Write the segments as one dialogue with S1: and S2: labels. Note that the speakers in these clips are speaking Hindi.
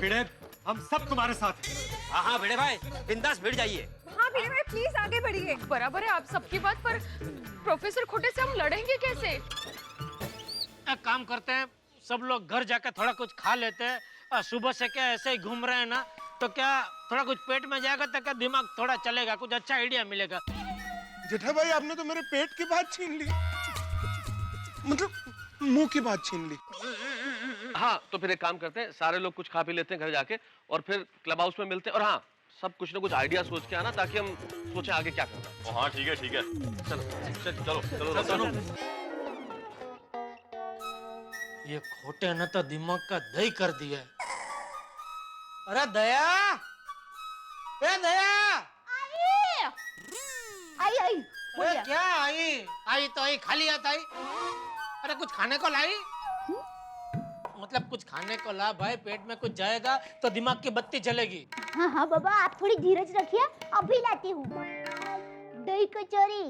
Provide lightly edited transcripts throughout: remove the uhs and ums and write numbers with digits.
S1: भिड़े, हम सब तुम्हारे साथ हैं।
S2: हाँ हाँ भिड़े भाई, बिंदास भिड़ जाइए।
S3: हाँ भिड़े भाई प्लीज आगे बढ़िए।
S4: बराबर है आप सबकी बात, पर प्रोफेसर खोटे से हम लड़ेंगे कैसे?
S5: एक काम करते हैं, सब लोग घर जाकर थोड़ा कुछ खा लेते हैं। सुबह से क्या ऐसे ही घूम रहे हैं ना, तो क्या थोड़ा कुछ पेट में जाएगा तो क्या दिमाग थोड़ा चलेगा, कुछ अच्छा आइडिया मिलेगा।
S6: जेठा भाई आपने तो मेरे पेट की बात छीन ली, मतलब मुंह की बात छीन ली।
S7: हाँ तो फिर एक काम करते हैं, सारे लोग कुछ खा पी लेते हैं घर जाके, और फिर क्लब हाउस में मिलते हैं। और हाँ, सब कुछ ना कुछ आइडिया सोच के आना, ताकि हम सोचें आगे क्या करना।
S1: हाँ ठीक है
S7: चलो चलो चलो
S1: चलो।
S5: ये खोटे ने तो दिमाग का दही कर दिया है। अरे दया, ए दया,
S3: आई
S5: अरे क्या आई? आई तो आई, खाली हाथ आई। अरे कुछ खाने को लाई? मतलब कुछ खाने को ला भाई, पेट में कुछ जाएगा तो दिमाग की बत्ती चलेगी।
S8: हाँ बाबा, आप थोड़ी धीरज रखिए, अभी लाती हूँ। दही कचौरी।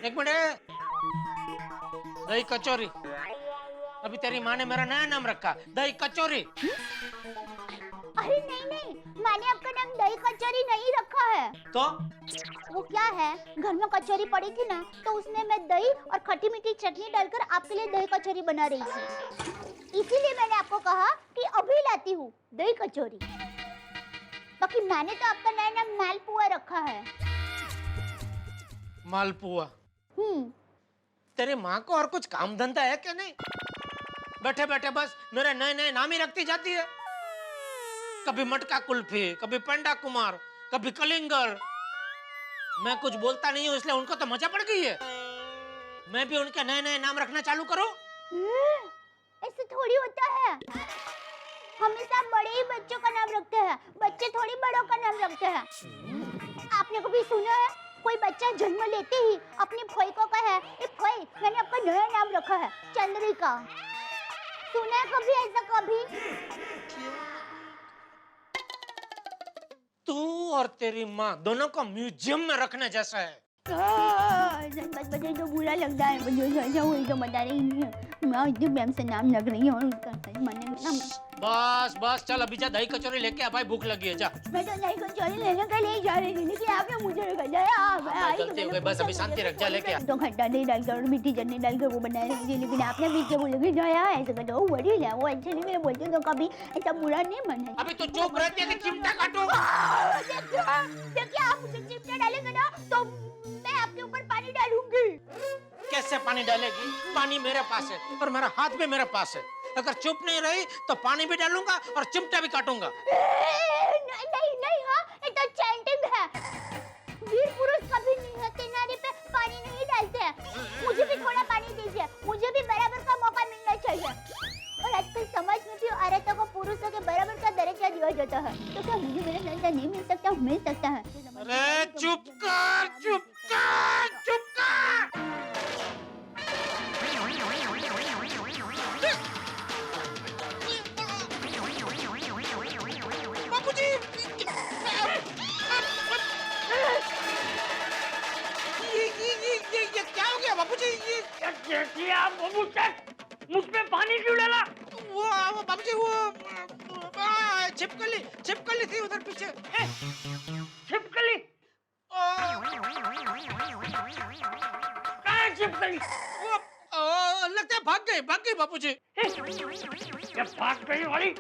S5: एक मिनट, दही कचौरी? अभी तेरी माँ ने मेरा नया नाम रखा, दही कचौरी।
S8: अरे नहीं, मैंने आपका नाम दही कचौरी नहीं रखा है।
S5: तो
S8: वो क्या है, घर में कचौरी पड़ी थी ना, तो उसमें मैं दही और खट्टी मीठी चटनी डालकर आपके लिए दही कचौरी बना रही थी। इसीलिए मैंने आपको कहा कि अभी लाती हूँ दही कचौरी। बाकी मैंने तो आपका नया नाम मालपुआ रखा है।
S5: मालपुआ? तेरी माँ को और कुछ काम धंधा है क्या नहीं? बैठे बैठे बस मेरे नए नए नाम ही रखती जाती है। कभी मटका कुल्फी, कभी पेंडा कुमार, कभी कलिंगर। मैं कुछ बोलता नहीं हूँ, इसलिए उनको तो मजा पड़ गई है। मैं भी उनके नए नए नाम रखना चालू करूं?
S8: ऐसे थोड़ी होता है, हमेशा बड़े ही बच्चों का नाम रखते हैं, बच्चे थोड़ी बड़ों का नाम रखते हैं। आपने कभी सुना है कोई बच्चा जन्म लेते ही अपनी खोई को कहे, ए खोई, मैंने आपका नया नाम रखा है चंद्रिका? सुना है कभी ऐसा? कभी?
S5: तू और तेरी माँ दोनों को म्यूजियम में रखने जैसा है।
S8: मुझे तो बुरा लगता है, वही तो बता रही है। मैं इतने प्रेम से नाम रख रही हूँ और उसका मैंने
S5: बस बस चल अभी जा, दही कचौरी लेके आ भाई, भूख लगी है। जा।
S8: मैं तो दही कचौरी लेने के लिए जा रही थी, लेकिन आपने मुझे रखा जाए।
S5: गलती हो गई, बस अभी शांति रख, जा लेके आ।
S8: तो खट्टा दही डालकर और मीठी चटनी डालकर वो बना रही थी, लेकिन आपने बीच के बोलोगे जाया ऐसे कर दो, वही है वो अच्छे नहीं, मेरे बोलते तो कभी ऐसा बुरा नहीं बना।
S5: अभी तो चुप रहती है कि चिमटा काटो।
S8: देखिए आप मुझे चिमटा डालेंगे ना तो मैं आपके ऊपर पानी डालूंगी।
S5: कैसे पानी डालेगी? पानी मेरे पास है और मेरा हाथ भी मेरे पास है। अगर चुप नहीं रही तो पानी भी डालूंगा और चिमटा भी काटूंगा।
S8: नहीं हाँ, ये तो चैंटिंग है। वीर पुरुष कभी निहत्थे नारी पे पानी नहीं डालते हैं। मुझे भी थोड़ा पानी दीजिए, मुझे भी बराबर का मौका मिलना चाहिए। और आजकल समाज में भी औरतों को पुरुषों के बराबर का दर्जा दिया जाता है, तो क्या मुझे मेरा दर्जा नहीं मिल सकता? मिल सकता है।
S5: अरे चुप कर, चुप कर, चुप कर। बाबूजी, ये क्या हो गया बाबूजी? ये क्या बाबू, मुझ पे पानी क्यों डाला? वो बाबूजी वो छिपकली थी उधर पीछे। छिपकली? कहाँ छिपकली? वो लगता है भाग गई बाबूजी। क्या भाग गई वाली?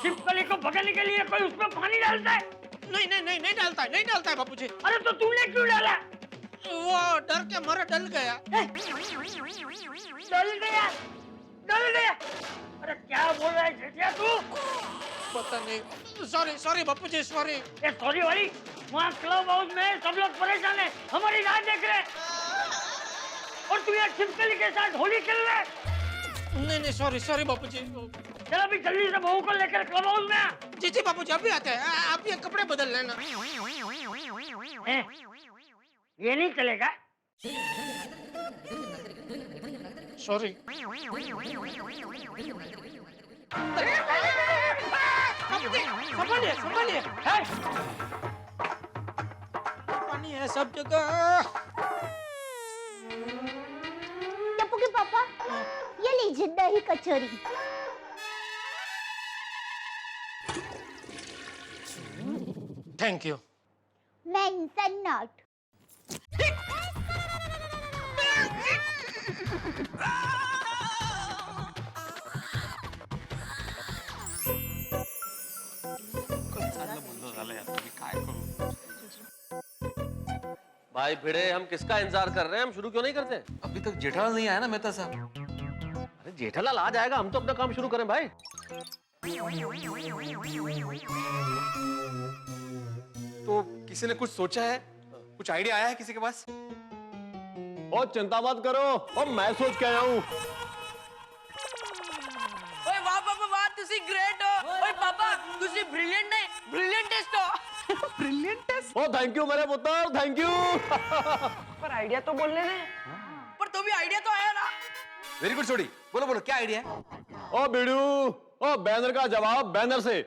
S5: छिपकली को पकड़ने के लिए कोई उसमें पानी डालता है? नहीं डालता है बाबूजी। अरे तो तूने क्यों डाला? वो डर के मारा डल गया। डल गया? अरे क्या बोल रहा है जेठिया तू? पता नहीं, सॉरी बापूजी, सॉरी। सॉरी वाली? वहाँ क्लब हाउस में सब लोग परेशान है, हमारी राह देख रहे हैं, और तू यहाँ छिपकली के साथ होली खेल रहा है? नहीं सॉरी बापूजी। चल अभी जल्दी से बहू को लेकर क्लब हाउस में आ। जी बापूजी, अभी आते हैं, आप ये कपड़े बदल लेना। ये नहीं चलेगा। सॉरी। संभालिए। पानी है सब जगह।
S8: टप्पू के पापा, ये लीजिए दही कचौरी।
S5: Thank you.
S8: Mention not.
S7: भाई भिड़े, हम किसका इंतजार कर रहे हैं? हम शुरू क्यों नहीं करते?
S2: अभी तक जेठालाल नहीं आया ना मेहता साहब।
S7: अरे जेठालाल आ जाएगा, हम तो अपना काम शुरू करें भाई।
S1: तो किसी ने कुछ सोचा है? कुछ आइडिया आया है किसी के पास?
S7: और चिंता मत करो, और मैं सोच के आया हूँ।
S9: ओए वाह पापा वाह, तुसी ग्रेट हो। ओए पापा तुसी ब्रिलियंट है, ब्रिलियंटेस्ट हो। ब्रिलियंटेस्ट?
S7: ओ थैंक यू मेरे पुत्र, थैंक यू।
S9: पर आइडिया तो बोलने दे। पर तो भी आइडिया तो आया ना।
S1: वेरी गुड छोड़ी, बोलो बोलो क्या आइडिया है?
S7: ओ बिड़ू, ओ बैनर का जवाब बैनर से।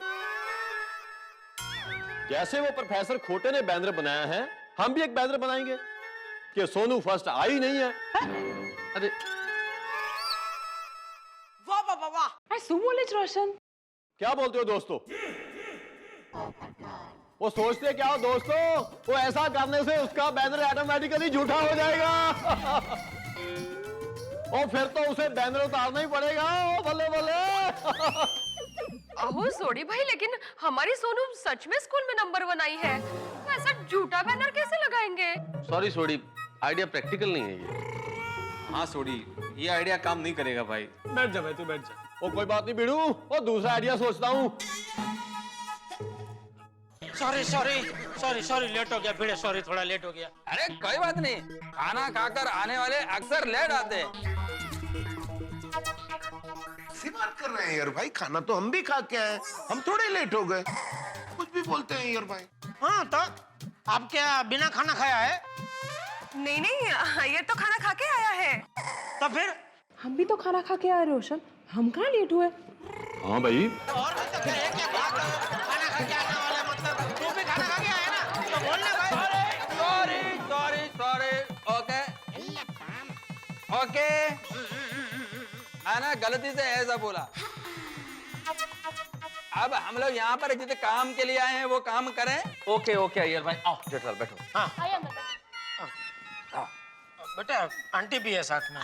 S7: जैसे वो प्रोफेसर खोटे ने बैनर बनाया है, हम भी एक बैनर बनाएंगे कि सोनू फर्स्ट आई नहीं है। अरे
S9: वाह पापा वाह।
S4: रोशन
S7: क्या बोलते हो दोस्तों? वो सोचते क्या हो दोस्तों? वो ऐसा करने से उसका बैनर ऑटोमेटिकली झूठा हो जाएगा। और फिर तो उसे बैनर उतारना ही पड़ेगा। ओ बल्ले बल्ले।
S4: अहो सोडी भाई, लेकिन हमारी सोनू सच में स्कूल में नंबर 1 आई है, तो ऐसा झूठा बैनर कैसे लगाएंगे?
S7: सॉरी सोडी, आइडिया प्रैक्टिकल नहीं है ये।
S1: हाँ सोडी, ये आइडिया काम नहीं करेगा भाई।
S5: बैठ जा भाई, तू बैठ जा।
S7: ओ कोई बात नहीं बिड़ू, और दूसरा आइडिया सोचता हूँ।
S5: Sorry sorry sorry sorry, late हो गया भिड़े, सॉरी थोड़ा लेट हो गया।
S2: अरे कोई बात नहीं, खाना खाकर आने वाले अक्सर लेट आते हैं।
S6: ऐसी बात कर रहे हैं यार भाई, खाना तो हम भी खा के आए, हम थोड़े लेट हो गए। कुछ भी बोलते हैं यार भाई।
S5: हाँ तो आप क्या बिना खाना खाया है?
S3: नहीं नहीं, ये तो खाना खा के आया है।
S5: तो फिर
S4: हम भी तो खाना खा के आए रोशन, हम कहाँ लेट हुए?
S7: हाँ भाई,
S5: और भी तो क्या बात है? खाना खा के आने वाला मतलब तू भी खाना खा के आया ना, तो बोलना भाई।
S2: Sorry sorry sorry, okay okay, मैंने गलती से ऐसा बोला। अब हम लोग यहाँ पर जितने काम के लिए आए हैं वो काम करें।
S7: ओके ओके अय्यर भाई, आओ जेठालाल बैठो।
S8: आया बेटा।
S5: बेटा आंटी भी है साथ में।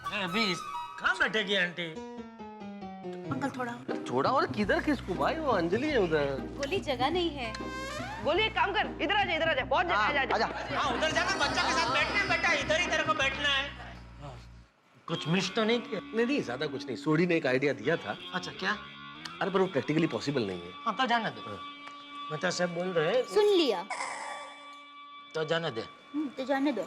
S5: अरे अभी कहाँ बैठेगी आंटी?
S8: अंकल थोड़ा।
S7: छोड़ा और किधर किसको भाई? वो अंजलि है उधर।
S3: बोली जगह नहीं है।
S9: बोलिए काम कर, इधर आ जा, इधर आ जा, बहुत जगह आ जा।
S5: हाँ उधर जाना, बच्चा के साथ बैठना है बेटा, इधर ही तेरे को बैठना है। कुछ मिस तो नहीं किया?
S7: नहीं ज्यादा कुछ नहीं, सोडी ने एक आइडिया दिया था।
S5: अच्छा क्या?
S7: अरे पर वो प्रैक्टिकली पॉसिबल नहीं है।
S5: हाँ तो जाने दे। मतलब सब बोल रहे हैं
S8: सुन लिया
S5: तो जाने दे।
S8: तो जाने दो।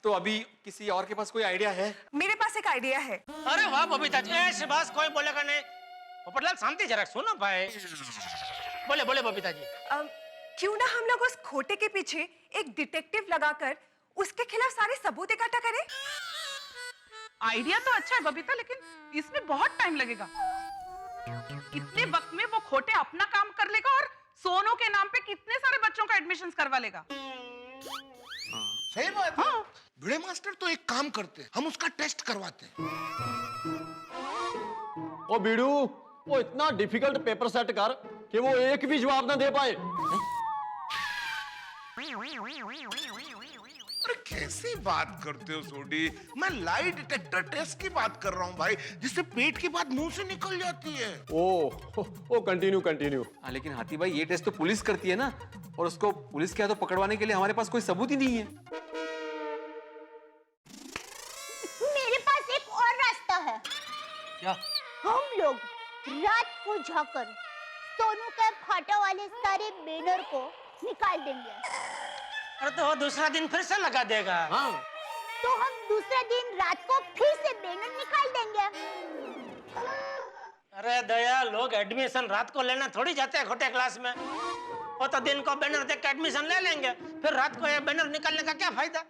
S1: तो अभी किसी और के पास कोई आइडिया है?
S3: मेरे पास एक आइडिया है।
S5: अरे वाह बबीता जी, ऐसी बात कोई बोलेगा नहीं। पोपटलाल शांति जरा सुनो भाई। बोले बोले बबीता जी।
S3: क्यों ना हम लोग उस खोटे के पीछे एक डिटेक्टिव लगाकर उसके खिलाफ सारे सबूत इकट्ठा करें?
S10: आइडिया तो अच्छा है बबीता, लेकिन इसमें बहुत टाइम लगेगा। इतने वक्त में वो खोटे अपना काम कर लेगा और सोनू के नाम पे कितने सारे बच्चों का एडमिशन करवा लेगा।
S6: सही बात है। भिड़े मास्टर तो एक काम करते हैं, हम उसका टेस्ट करवाते हैं।
S7: ओ बीड़ू, वो इतना डिफिकल्ट पेपर सेट कर कि वो एक भी जवाब ना दे पाए।
S6: अरे कैसी बात करते हो सोडी? मैं लाई डिटेक्टर टेस्ट की बात कर रहा हूँ भाई, जिससे पेट की बात मुंह से निकल जाती है।
S7: ओ कंटिन्यू कंटिन्यू।
S1: लेकिन हाथी भाई, ये टेस्ट तो पुलिस करती है ना, और उसको पुलिस के हाथों पकड़वाने के लिए हमारे पास कोई सबूत ही नहीं है।
S8: मेरे पास एक और रास्ता है।
S5: क्या?
S8: हम लोग रात को जाकर सोनू के फाटा वाले सारे बैनर को निकाल देंगे।
S5: अरे तो वो दूसरा दिन फिर से लगा देगा।
S7: हाँ।
S8: तो हम दूसरे दिन रात को फिर से बैनर निकाल देंगे।
S5: अरे दया, लोग एडमिशन रात को लेना थोड़ी जाते हैं खोटे क्लास में। वो तो दिन को बैनर देख के एडमिशन ले लेंगे, फिर रात को ये बैनर निकालने का क्या फायदा?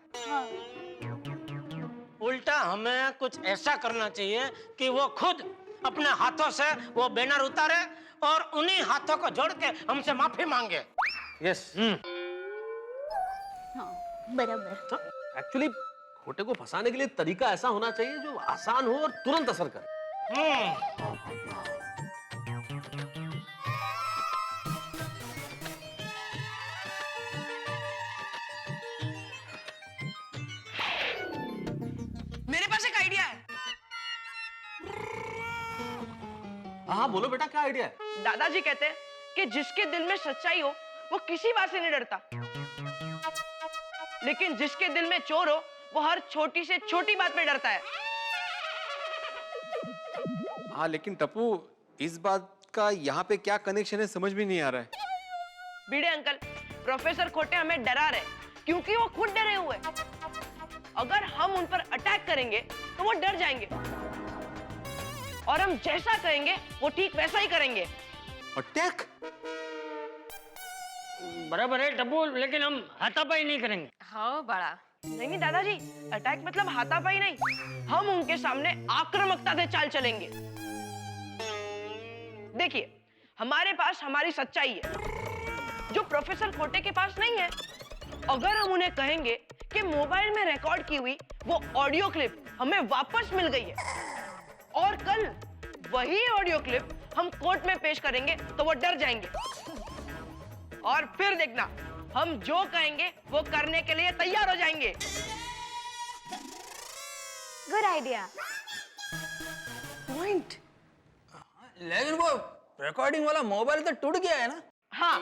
S5: उल्टा हमें कुछ ऐसा करना चाहिए कि वो खुद अपने हाथों से वो बैनर उतारे और उन्हीं हाथों को जोड़ के हमसे माफी मांगे।
S7: यस।
S8: हाँ, बराबर।
S7: तो एक्चुअली खोटे को फंसाने के लिए तरीका ऐसा होना चाहिए जो आसान हो और तुरंत असर करे। हाँ बोलो बेटा, क्या आइडिया है?
S9: दादाजी कहते हैं कि जिसके दिल में सच्चाई हो वो किसी बात से नहीं डरता, लेकिन जिसके दिल में चोर हो वो हर छोटी से छोटी बात में डरता है।
S1: हाँ लेकिन टप्पू, इस बात का यहाँ पे क्या कनेक्शन है समझ में नहीं आ रहा है।
S9: भिड़े अंकल, प्रोफेसर खोटे हमें डरा रहे क्योंकि वो खुद डरे हुए। अगर हम उन पर अटैक करेंगे तो वो डर जाएंगे, और हम जैसा कहेंगे वो ठीक वैसा ही करेंगे।
S1: अटैक?
S5: बराबर है टप्पू, लेकिन हम हाथापाई नहीं करेंगे।
S4: हाँ बड़ा।
S9: नहीं दादाजी, अटैक मतलब हाथापाई नहीं, हम उनके सामने आक्रामकता से चाल चलेंगे। देखिए, हमारे पास हमारी सच्चाई है जो प्रोफेसर खोटे के पास नहीं है। अगर हम उन्हें कहेंगे कि मोबाइल में रिकॉर्ड की हुई वो ऑडियो क्लिप हमें वापस मिल गई है, और कल वही ऑडियो क्लिप हम कोर्ट में पेश करेंगे तो वो डर जाएंगे, और फिर देखना हम जो कहेंगे वो करने के लिए तैयार हो जाएंगे।
S8: Good idea.
S3: पॉइंट।
S2: लेकिन वो रिकॉर्डिंग वाला मोबाइल तो टूट गया है ना?
S9: हाँ,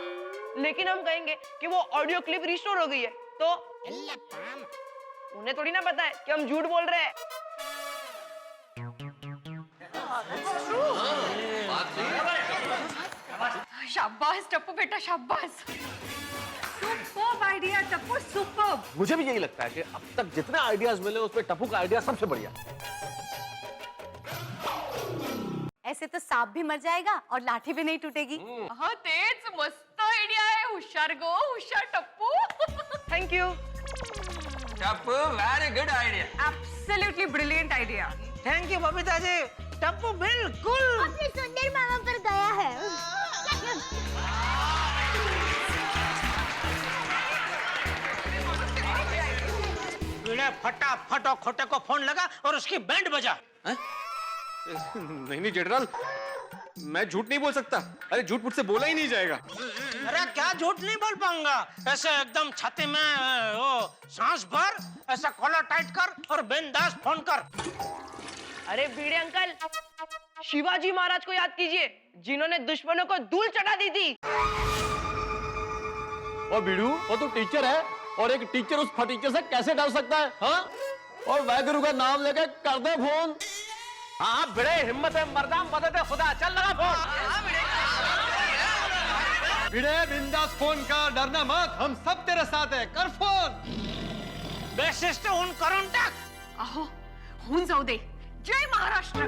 S9: लेकिन हम कहेंगे कि वो ऑडियो क्लिप रिस्टोर हो गई है, तो उन्हें थोड़ी ना पता है कि हम झूठ बोल रहे हैं।
S4: शाबाश टप्पू बेटा, शाबाश।
S3: Superb idea Tappu, superb.
S7: मुझे भी यही लगता है कि अब तक जितने आइडियाज मिले उसमें टप्पू का आइडिया सबसे बढ़िया।
S8: ऐसे तो सांप भी मर जाएगा और लाठी भी नहीं टूटेगी।
S4: हाँ तेज, मस्त आइडिया है। होशियार गो, होशियार Tappu.
S9: Thank you.
S2: Tappu, very good idea.
S3: Absolutely brilliant idea.
S5: Thank you Babita ji, Tappu बिल्कुल
S8: अपने सुंदर मामा पर गया है।
S5: फटाफट और खोटे को फोन लगा और उसकी बैंड बजा।
S1: नहीं जनरल, मैं झूठ नहीं बोल सकता। अरे झूठ मुझसे बोला ही नहीं जाएगा।
S5: अरे क्या झूठ नहीं बोल पाऊंगा? ऐसे एकदम छाती में वो सांस भर, ऐसा कॉलर टाइट कर और बिंदास फोन कर।
S9: अरे भिड़े अंकल, शिवाजी महाराज को याद कीजिए जिन्होंने दुश्मनों को धूल चढ़ा दी थी।
S7: और बीड़ू, वो तो टीचर है, और एक टीचर उस फटीचर से कैसे डर सकता है? हाँ? और वाहेगुरु का नाम लेके कर दे फोन। हाँ भिड़े, हिम्मत है मर्दाम, मदद है खुदा, चल लगा फोन।
S1: भिड़े बिंदास फोन कर, डरना मत, हम सब तेरे साथ है, कर फोन।
S5: बेसिस तो उन करून टाक।
S3: अहो, होऊन जाऊ दे। जय महाराष्ट्र।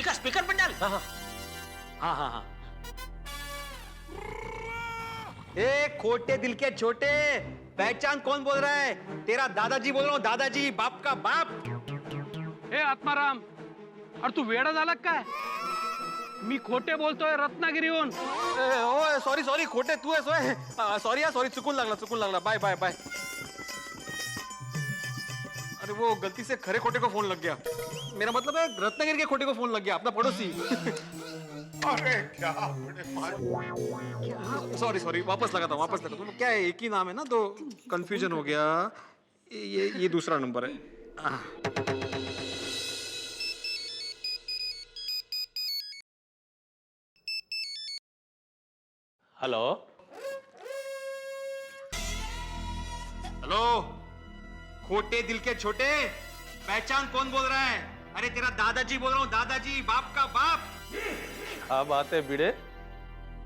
S5: स्पीकर पर डाल।
S1: हाँ हाँ हाँ। ए खोटे दिल के छोटे, पहचान कौन बोल रहा है? तेरा दादाजी बोल रहा हूँ, दादाजी, बाप का बाप।
S11: ए आत्माराम, और तू वेडा झाला काय? मी खोटे बोलतोय रत्नागिरीहून।
S1: ओ सॉरी सॉरी, खोटे तू है सोय। सॉरी यार, सॉरी, चुकून लागला। Bye bye bye. अरे वो गलती से खरे खोटे को फोन लग गया। मेरा मतलब है रत्नागिरी के खोटे को फोन लग गया, अपना पड़ोसी।
S6: अरे क्या बड़े
S1: सॉरी, वापस लगा था। क्या है, एक ही नाम है ना, तो कंफ्यूजन हो गया। ये दूसरा नंबर है।
S7: हेलो
S1: हेलो, खोटे दिल के छोटे, पहचान कौन बोल रहा है? अरे तेरा दादाजी बोल रहा हूँ, दादाजी, बाप का बाप।
S7: क्या बात है भिड़े,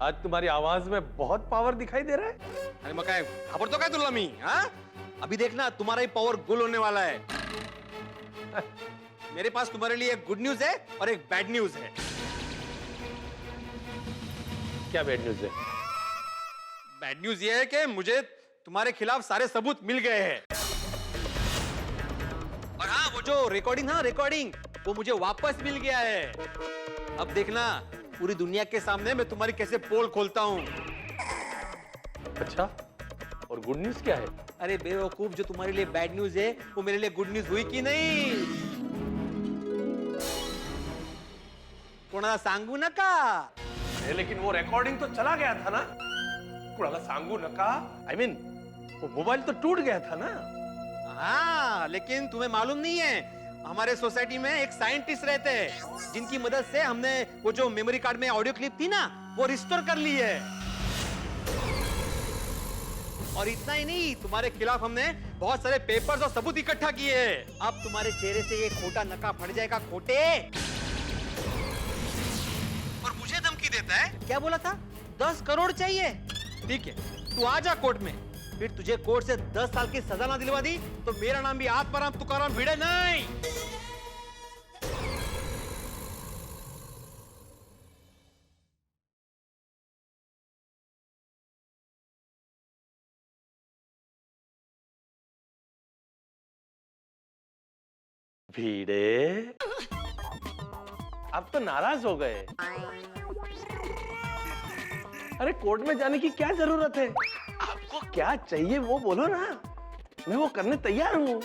S7: आज तुम्हारी आवाज में बहुत पावर दिखाई दे रहा है।
S1: अरे मकाय खबर तो क्या तुल्ला मी? हाँ, अभी देखना तुम्हारा ही पावर गुल होने वाला है। मेरे पास तुम्हारे लिए एक गुड न्यूज है और एक बैड न्यूज है।
S7: क्या बैड न्यूज है?
S1: बैड न्यूज ये है कि मुझे तुम्हारे खिलाफ सारे सबूत मिल गए हैं। और हाँ, वो जो रिकॉर्डिंग वो मुझे वापस मिल गया है। अब देखना पूरी दुनिया के सामने मैं तुम्हारी कैसे पोल खोलता हूँ।
S7: अच्छा, और गुड न्यूज क्या है?
S1: अरे बेवकूफ, जो तुम्हारे लिए बैड न्यूज है वो मेरे लिए गुड न्यूज हुई कि नहीं? कोणाला सांगू नका।
S7: लेकिन वो रिकॉर्डिंग तो चला गया था ना? कुणाला सांगू नका, I mean, वो मोबाइल तो टूट गया था ना?
S1: हाँ, लेकिन तुम्हें मालूम नहीं है, हमारे सोसाइटी में एक साइंटिस्ट रहते हैं जिनकी मदद से हमने वो जो मेमोरी कार्ड में ऑडियो क्लिप थी ना, वो रिस्टोर कर ली है। और इतना ही नहीं, तुम्हारे खिलाफ हमने बहुत सारे पेपर्स और सबूत इकट्ठा किए हैं। अब तुम्हारे चेहरे से ये खोटा नका फट जाएगा, खोटे। और मुझे धमकी देता है, क्या बोला था? 10 करोड़ चाहिए। ठीक है, तू आ जा कोर्ट में, फिर तुझे कोर्ट से 10 साल की सजा ना दिलवा दी तो मेरा नाम भी आत्माराम तुकाराम भिड़े नहीं।
S7: भीड़े, आप तो नाराज हो गए। अरे कोर्ट में जाने की क्या जरूरत है? आपको क्या चाहिए वो बोलो ना, मैं वो करने तैयार हूँ।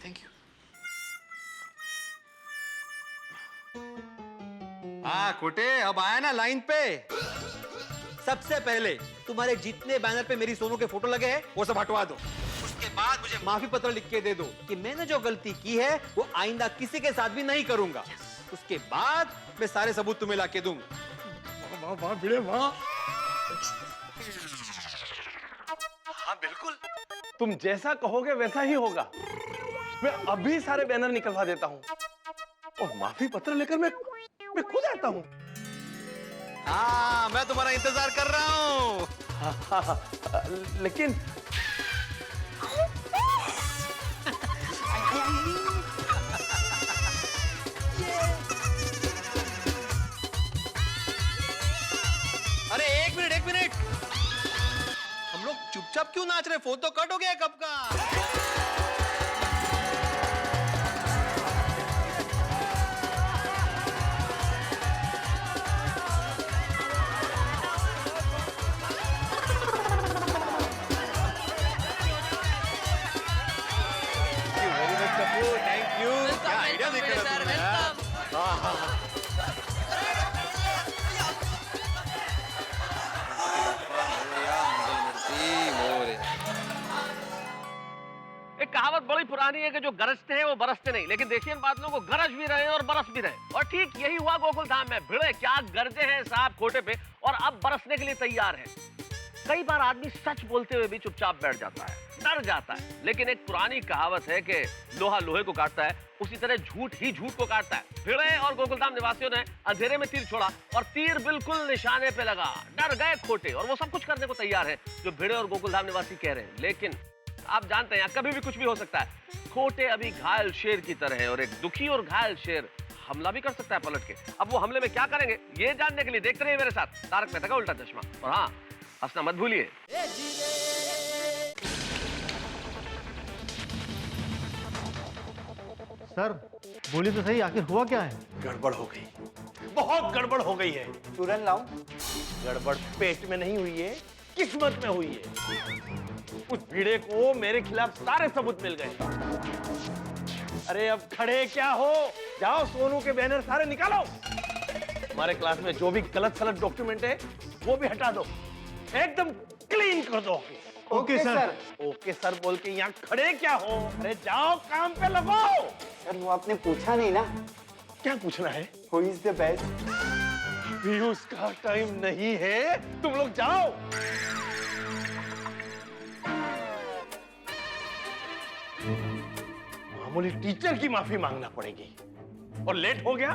S1: Thank you. हाँ खोटे, अब आया ना लाइन पे। सबसे पहले तुम्हारे जितने बैनर पे मेरी सोनू के फोटो लगे हैं वो सब हटवा दो। उसके बाद मुझे माफी पत्र लिख के दे दो कि मैंने जो गलती की है वो आइंदा किसी के साथ भी नहीं करूंगा। उसके बाद मैं सारे सबूत तुम्हें लाके दूंगा।
S7: वाह वाह भिड़े वाह। हाँ बिल्कुल, तुम जैसा कहोगे वैसा ही होगा। मैं अभी सारे बैनर निकलवा देता हूँ और माफी पत्र लेकर मैं खुद आता हूँ।
S1: हाँ, मैं तुम्हारा इंतजार कर रहा हूँ।
S7: लेकिन
S1: अरे एक मिनट, हम लोग चुपचाप क्यों नाच रहे? फोन तो कट हो गया कब का। Thank you. क्या आइडिया देख रहे हो तुम? हाँ।
S7: एक कहावत बड़ी पुरानी है कि जो गरजते हैं वो बरसते नहीं, लेकिन देखिए इन बादलों को गरज भी रहे और बरस भी रहे। और ठीक यही हुआ गोकुल धाम में। भिड़े क्या गरजे हैं साहब खोटे पे, और अब बरसने के लिए तैयार है। कई बार आदमी सच बोलते हुए भी चुपचाप बैठ जाता है, डर जाता है। लेकिन एक पुरानी कहावत है कि लोहा लोहे को काटता है, उसी तरह झूठ ही झूठ को काटता है। भिड़े और गोकुलधाम निवासियों ने अंधेरे में तीर छोड़ा और तीर बिल्कुल निशाने पे लगा। डर गए खोटे और वो सब कुछ करने को तैयार है जो भिड़े और गोकुलधाम निवासी कह रहे हैं। लेकिन आप जानते हैं कभी भी कुछ भी हो सकता है। खोटे अभी घायल शेर की तरह है और एक दुखी और घायल शेर हमला भी कर सकता है पलट के। अब वो हमले में क्या करेंगे ये जानने के लिए देखते रहिए मेरे साथ तारक मेहता का उल्टा चश्मा। और हाँ, हंसना मत भूलिए।
S11: सर बोलिए तो सही, आखिर हुआ क्या है?
S7: गड़बड़ हो गई, बहुत गड़बड़ हो गई है।
S11: तुरंत लाऊं?
S7: गड़बड़ पेट में नहीं हुई है, किस्मत में हुई है। उस भिड़े को मेरे खिलाफ सारे सबूत मिल गए। अरे अब खड़े क्या हो, जाओ सोनू के बैनर सारे निकालो। हमारे क्लास में जो भी गलत सलत डॉक्यूमेंट है वो भी हटा दो, एकदम क्लीन कर दो।
S11: Okay sir.
S7: ओके सर बोल के यहाँ खड़े क्या हो? अरे जाओ काम पे लगो।
S11: सर वो आपने पूछा नहीं ना।
S7: क्या पूछना है?
S11: Who is the best?
S7: Views का टाइम नहीं है, तुम लोग जाओ। मामूली टीचर की माफी मांगना पड़ेगी और लेट हो गया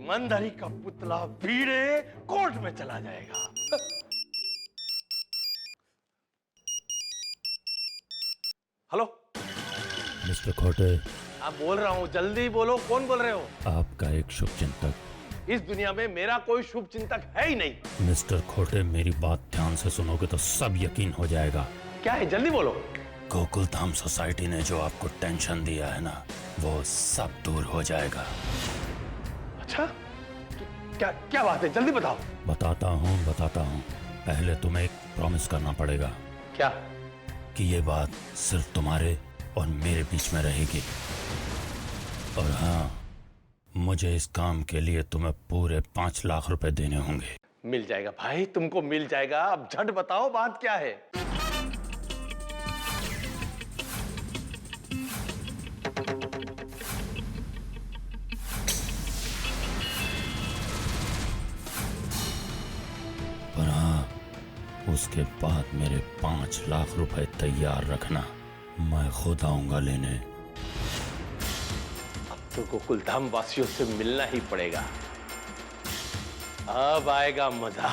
S7: ईमानदारी का पुतला भिड़े कोर्ट में चला जाएगा। हेलो
S12: मिस्टर खोटे,
S7: आप बोल रहा हूँ, जल्दी बोलो, कौन बोल रहे हो?
S12: आपका एक शुभ चिंतक।
S7: इस दुनिया में मेरा कोई शुभ चिंतक है ही नहीं।
S12: मिस्टर खोटे, मेरी बात ध्यान से सुनोगे तो सब यकीन हो जाएगा।
S7: क्या है, जल्दी बोलो।
S12: गोकुल धाम सोसाइटी ने जो आपको टेंशन दिया है ना, वो सब दूर हो जाएगा।
S7: अच्छा, क्या क्या बात है, जल्दी बताओ।
S12: बताता हूँ। पहले तुम्हें एक प्रॉमिस करना पड़ेगा।
S7: क्या?
S12: कि ये बात सिर्फ तुम्हारे और मेरे बीच में रहेगी। और हाँ, मुझे इस काम के लिए तुम्हें पूरे 5 लाख रुपए देने होंगे।
S7: मिल जाएगा भाई, तुमको मिल जाएगा। अब झट बताओ बात क्या है।
S12: पर हाँ, उसके बाद मेरे 5 लाख रुपए तैयार रखना, मैं खुद आऊंगा लेने।
S7: अब तो गोकुल धाम वासियों से मिलना ही पड़ेगा, अब आएगा मजा।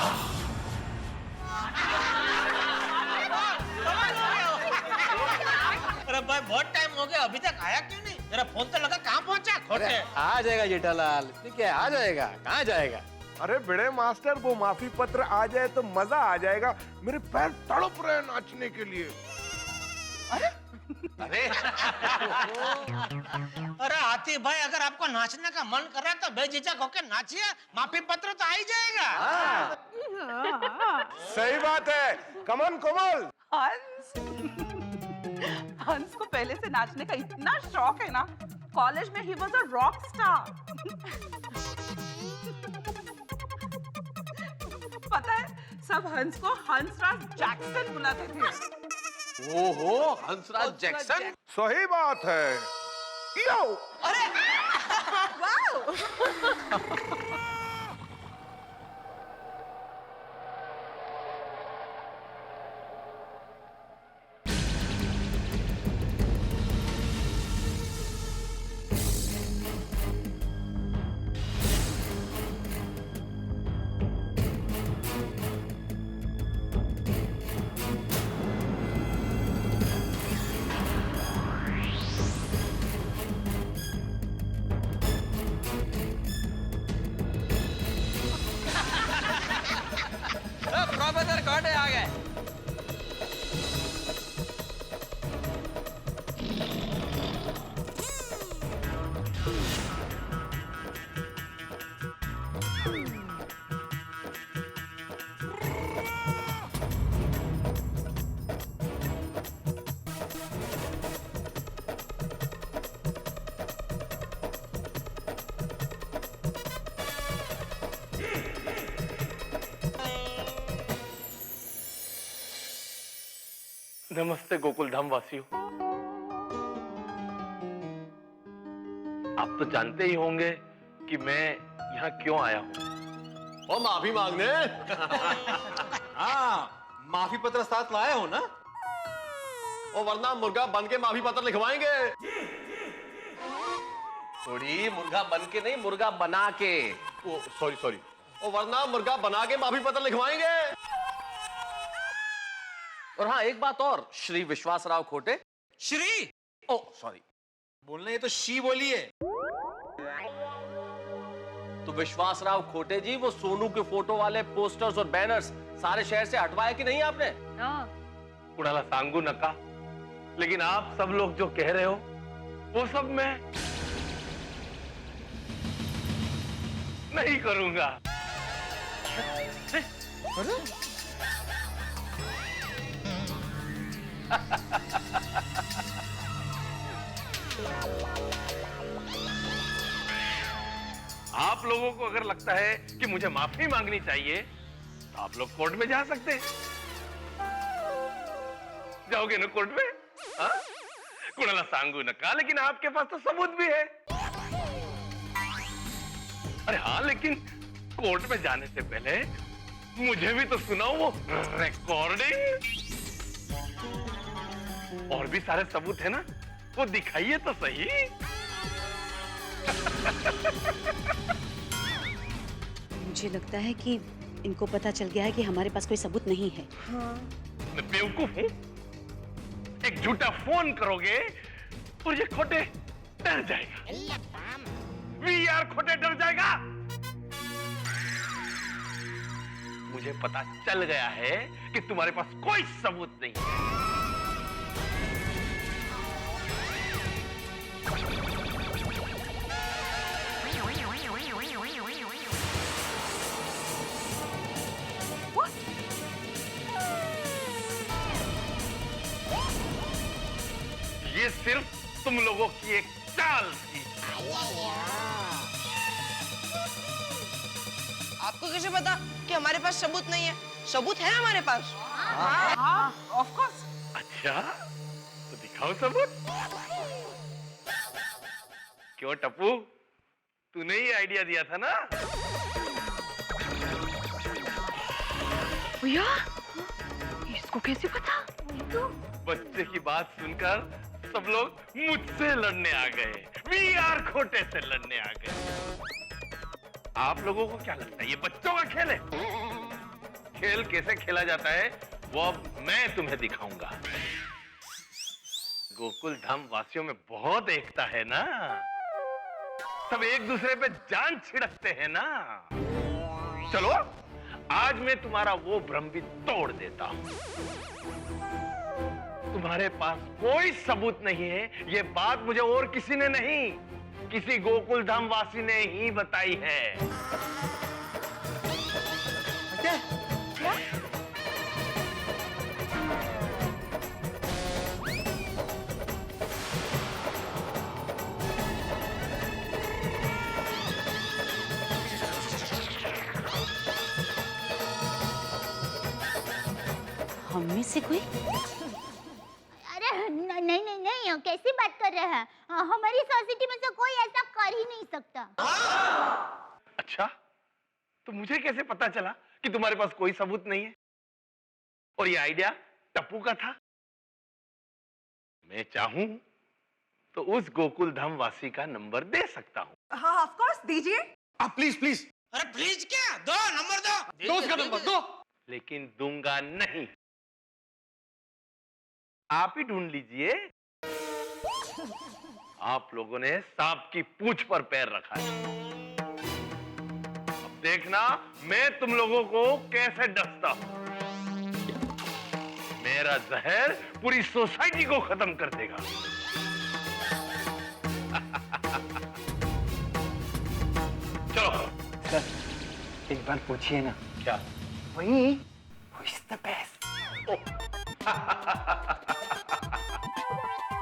S5: अरे भाई बहुत टाइम हो गया, अभी तक आया क्यों नहीं? मेरा फोन तो लगा, कहाँ पहुंचा खोटे?
S1: आ जाएगा जेठालाल, ठीक है, आ जाएगा। कहाँ जाएगा?
S6: अरे बड़े मास्टर, वो माफी पत्र आ जाए तो मजा आ जाएगा। मेरे पैर तड़प रहे हैं नाचने के लिए।
S5: अरे अरे आतिफ भाई, अगर आपको नाचने का मन कर रहा है तो बेझिझक होकर नाचिए, माफी पत्र तो आ ही जाएगा।
S6: सही बात है। कमन कोमल।
S10: हंस को पहले से नाचने का इतना शौक है ना, कॉलेज में he was a rock star. पता है, सब हंस को हंसराज जैक्सन बुलाते थे।
S7: ओहो, हंसराज जैक्सन।
S6: सही बात है। यो।
S10: अरे वाह।
S2: प्रोफेसर खोटे आ गए।
S7: नमस्ते गोकुल धाम वासियों। आप तो जानते ही होंगे कि मैं यहाँ क्यों आया हूँ।
S1: और माफी मांगने। हाँ, माफी पत्र साथ लाए हो ना?
S7: और वरना मुर्गा बन के माफी पत्र लिखवाएंगे। थोड़ी मुर्गा बन के नहीं, मुर्गा बना के। ओ सॉरी। और वरना मुर्गा बना के माफी पत्र लिखवाएंगे। और हाँ, एक बात और, श्री विश्वासराव खोटे।
S5: श्री?
S7: ओ सॉरी,
S1: बोलने ये तो शी बोली है।
S7: तो विश्वासराव खोटे जी, वो सोनू के फोटो वाले पोस्टर्स और बैनर्स सारे शहर से हटवाए कि नहीं आपने?
S4: हाँ।
S7: कुणाला सांगू नका, लेकिन आप सब लोग जो कह रहे हो वो सब मैं नहीं करूंगा। आप लोगों को अगर लगता है कि मुझे माफी मांगनी चाहिए तो आप लोग कोर्ट में जा सकते हैं। जाओगे ना कोर्ट में? हाँ? कुणाला सांगू नका, लेकिन आपके पास तो सबूत भी है। अरे हाँ, लेकिन कोर्ट में जाने से पहले मुझे भी तो सुनाओ वो रिकॉर्डिंग। और भी सारे सबूत है ना, वो दिखाइए तो सही।
S13: मुझे लगता है कि इनको पता चल गया है कि हमारे पास कोई सबूत नहीं है।
S7: मैं बेवकूफ हूँ? एक झूठा फोन करोगे और ये खोटे डर जाएगा। VR खोटे डर जाएगा। मुझे पता चल गया है कि तुम्हारे पास कोई सबूत नहीं है। ये सिर्फ तुम लोगों की एक चाल थी।
S9: आपको कैसे पता कि हमारे पास सबूत नहीं है? सबूत है हमारे पास।
S10: हाँ, ऑफ कोर्स।
S7: अच्छा, तो दिखाओ सबूत। क्यों टप्पू, तूने ही आइडिया दिया था ना?
S4: भैया, इसको कैसे पता?
S7: बच्चे की बात सुनकर सब लोग मुझसे लड़ने आ गए। VR खोटे से लड़ने आ गए। आप लोगों को क्या लगता है ये बच्चों का खेल है? खेल कैसे खेला जाता है वो अब मैं तुम्हें दिखाऊंगा। गोकुल धाम वासियों में बहुत एकता है ना, सब एक दूसरे पे जान छिड़कते हैं ना। चलो आज मैं तुम्हारा वो भ्रम भी तोड़ देता हूं। तुम्हारे पास कोई सबूत नहीं है, ये बात मुझे और किसी ने नहीं, किसी गोकुल धाम वासी ने ही बताई है।
S3: क्या?
S13: हम में से कोई?
S8: अरे नहीं नहीं नहीं, कैसी बात कर रहे हैं? हमारी सोसाइटी में से कोई ऐसा कर ही नहीं सकता।
S7: अच्छा, तो मुझे कैसे पता चला कि तुम्हारे पास कोई सबूत नहीं है? और ये आइडिया टप्पू का था? मैं चाहूं तो उस गोकुल धाम वासी का नंबर दे सकता हूं।
S3: हाँ, ऑफ कोर्स, दीजिए।
S1: आप प्लीज प्लीज।
S5: अरे प्लीज क्या, दो नंबर दो।
S1: दो उसका नंबर दो।
S7: लेकिन दूंगा नहीं, आप ही ढूंढ लीजिए। आप लोगों ने सांप की पूंछ पर पैर रखा है। अब देखना मैं तुम लोगों को कैसे डसता हूं। मेरा जहर पूरी सोसाइटी को खत्म कर देगा। चलो
S1: सर, एक बार पूछिए ना।
S7: क्या?
S1: वही Who is the best?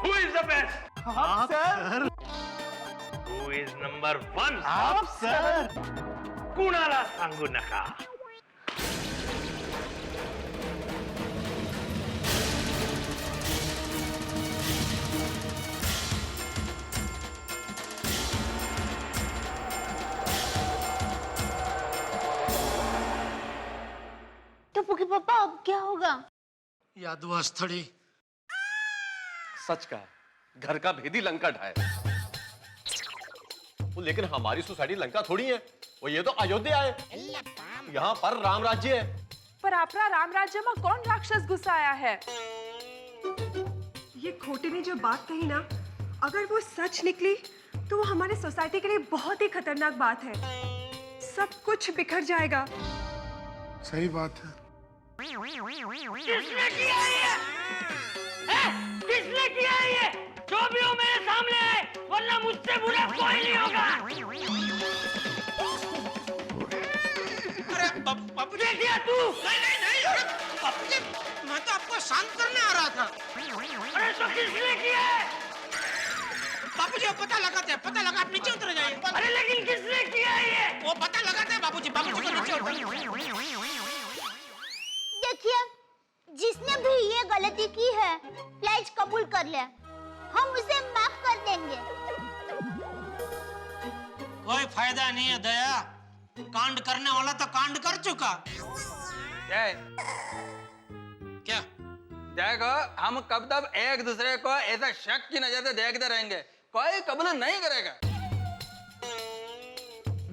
S7: Who is the best?
S1: आप सर।
S7: Who is number 1?
S1: आप सर।
S7: कुणाला सांगू नका।
S8: टप्पू के पापा, अब क्या होगा?
S5: यादवा स्थली।
S1: सच कहा, घर का भेदी लंका ढाए। वो लेकिन हमारी सोसाइटी लंका थोड़ी है, वो ये तो अयोध्या है। यहाँ पर राम राज्य है।
S3: पर आपरा राम राज्य में कौन राक्षस घुसा आया है? ये खोटे ने जो बात कही ना, अगर वो सच निकली तो वो हमारे सोसाइटी के लिए बहुत ही खतरनाक बात है। सब कुछ बिखर जाएगा।
S6: सही बात है।
S5: किसने किया ये? किसने किया ये? जो भी हो मेरे सामने आए, वरना मुझसे बुरा कोई नहीं होगा। अरे बापू जी, देखिए तू। नहीं नहीं नहीं, अरे बापू जी, मैं तो आपको शांत करने आ रहा था। अरे तो किसने किया है? बापू जी, पता लगाते हैं, पता लगा, आप नीचे उतर जाइए। अरे लेकिन किसने किया ये? वो पता लगाते हैं बाबूजी, बाबूजी को नीचे उतर।
S8: देखिए, जिसने भी ये गलती की है, प्लेज कबूल कर ले, हम उसे माफ कर देंगे।
S5: कोई फायदा नहीं है दया, कांड करने वाला तो कांड कर चुका। क्या?
S2: देखो, हम कब तक एक दूसरे को ऐसा शक की नजर से देखते रहेंगे, कोई कबूल नहीं करेगा।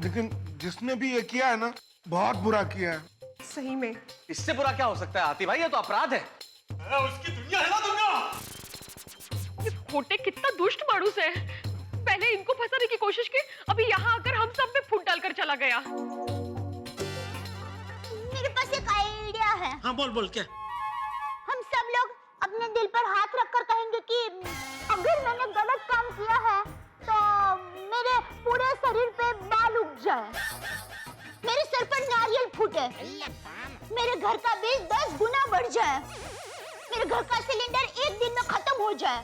S6: लेकिन जिसने भी ये किया है ना, बहुत बुरा किया है।
S3: सही में।
S7: इससे बुरा क्या हो सकता है आती भाई, ये तो अपराध है।
S1: मैं उसकी दुनिया हिला दूंगा।
S4: ये खोटे कितना दुष्ट मानुस है। पहले इनको फंसाने की कोशिश की, अभी यहाँ आकर हम सब में फूट डालकर चला गया।
S8: मेरे पास एक आइडिया है।
S5: हाँ बोल बोल क्या?
S8: हम सब लोग अपने दिल पर हाथ रखकर कहेंगे कि अगर मैंने गलत काम किया है तो मेरे पूरे शरीर पे बाल उग जाए, मेरे सर पर नारियल फूटे, मेरे घर का बिल 10 गुना बढ़ जाए, मेरे घर का सिलेंडर एक दिन में खत्म हो जाए,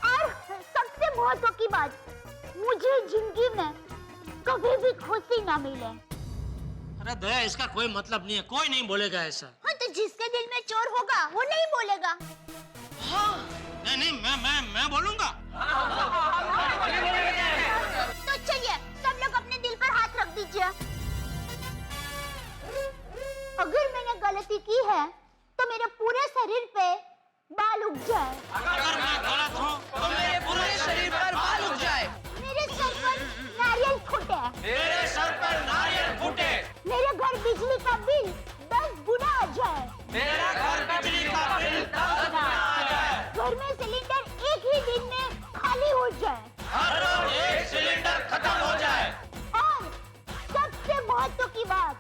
S8: और सबसे महत्व की बात, मुझे जिंदगी में कभी भी खुशी ना मिले।
S5: अरे दया, इसका कोई मतलब नहीं है, कोई नहीं बोलेगा ऐसा।
S8: हाँ तो जिसके दिल में चोर होगा वो नहीं बोलेगा।
S5: हाँ नहीं मैं बोलूंगा।
S8: तो चलिए सब लोग अपने दिल पर हाथ रख दीजिए। अगर मैंने गलती की है तो मेरे पूरे शरीर पे बाल उग जाए।
S5: अगर मैं गलत हूँ तो मेरे पूरे शरीर पर बाल उग जाए।
S8: मेरे सर पर नारियल फूटे।
S5: मेरे सर पर नारियल फूटे।
S8: मेरे घर बिजली का बिल 10 गुना आ जाए।
S5: मेरा घर बिजली का बिल 10 गुना आ जाए।
S8: घर में सिलेंडर एक ही दिन में खाली हो जाए।
S5: हर रोज एक सिलेंडर खत्म हो जाए।
S8: और सबसे महत्व की बात,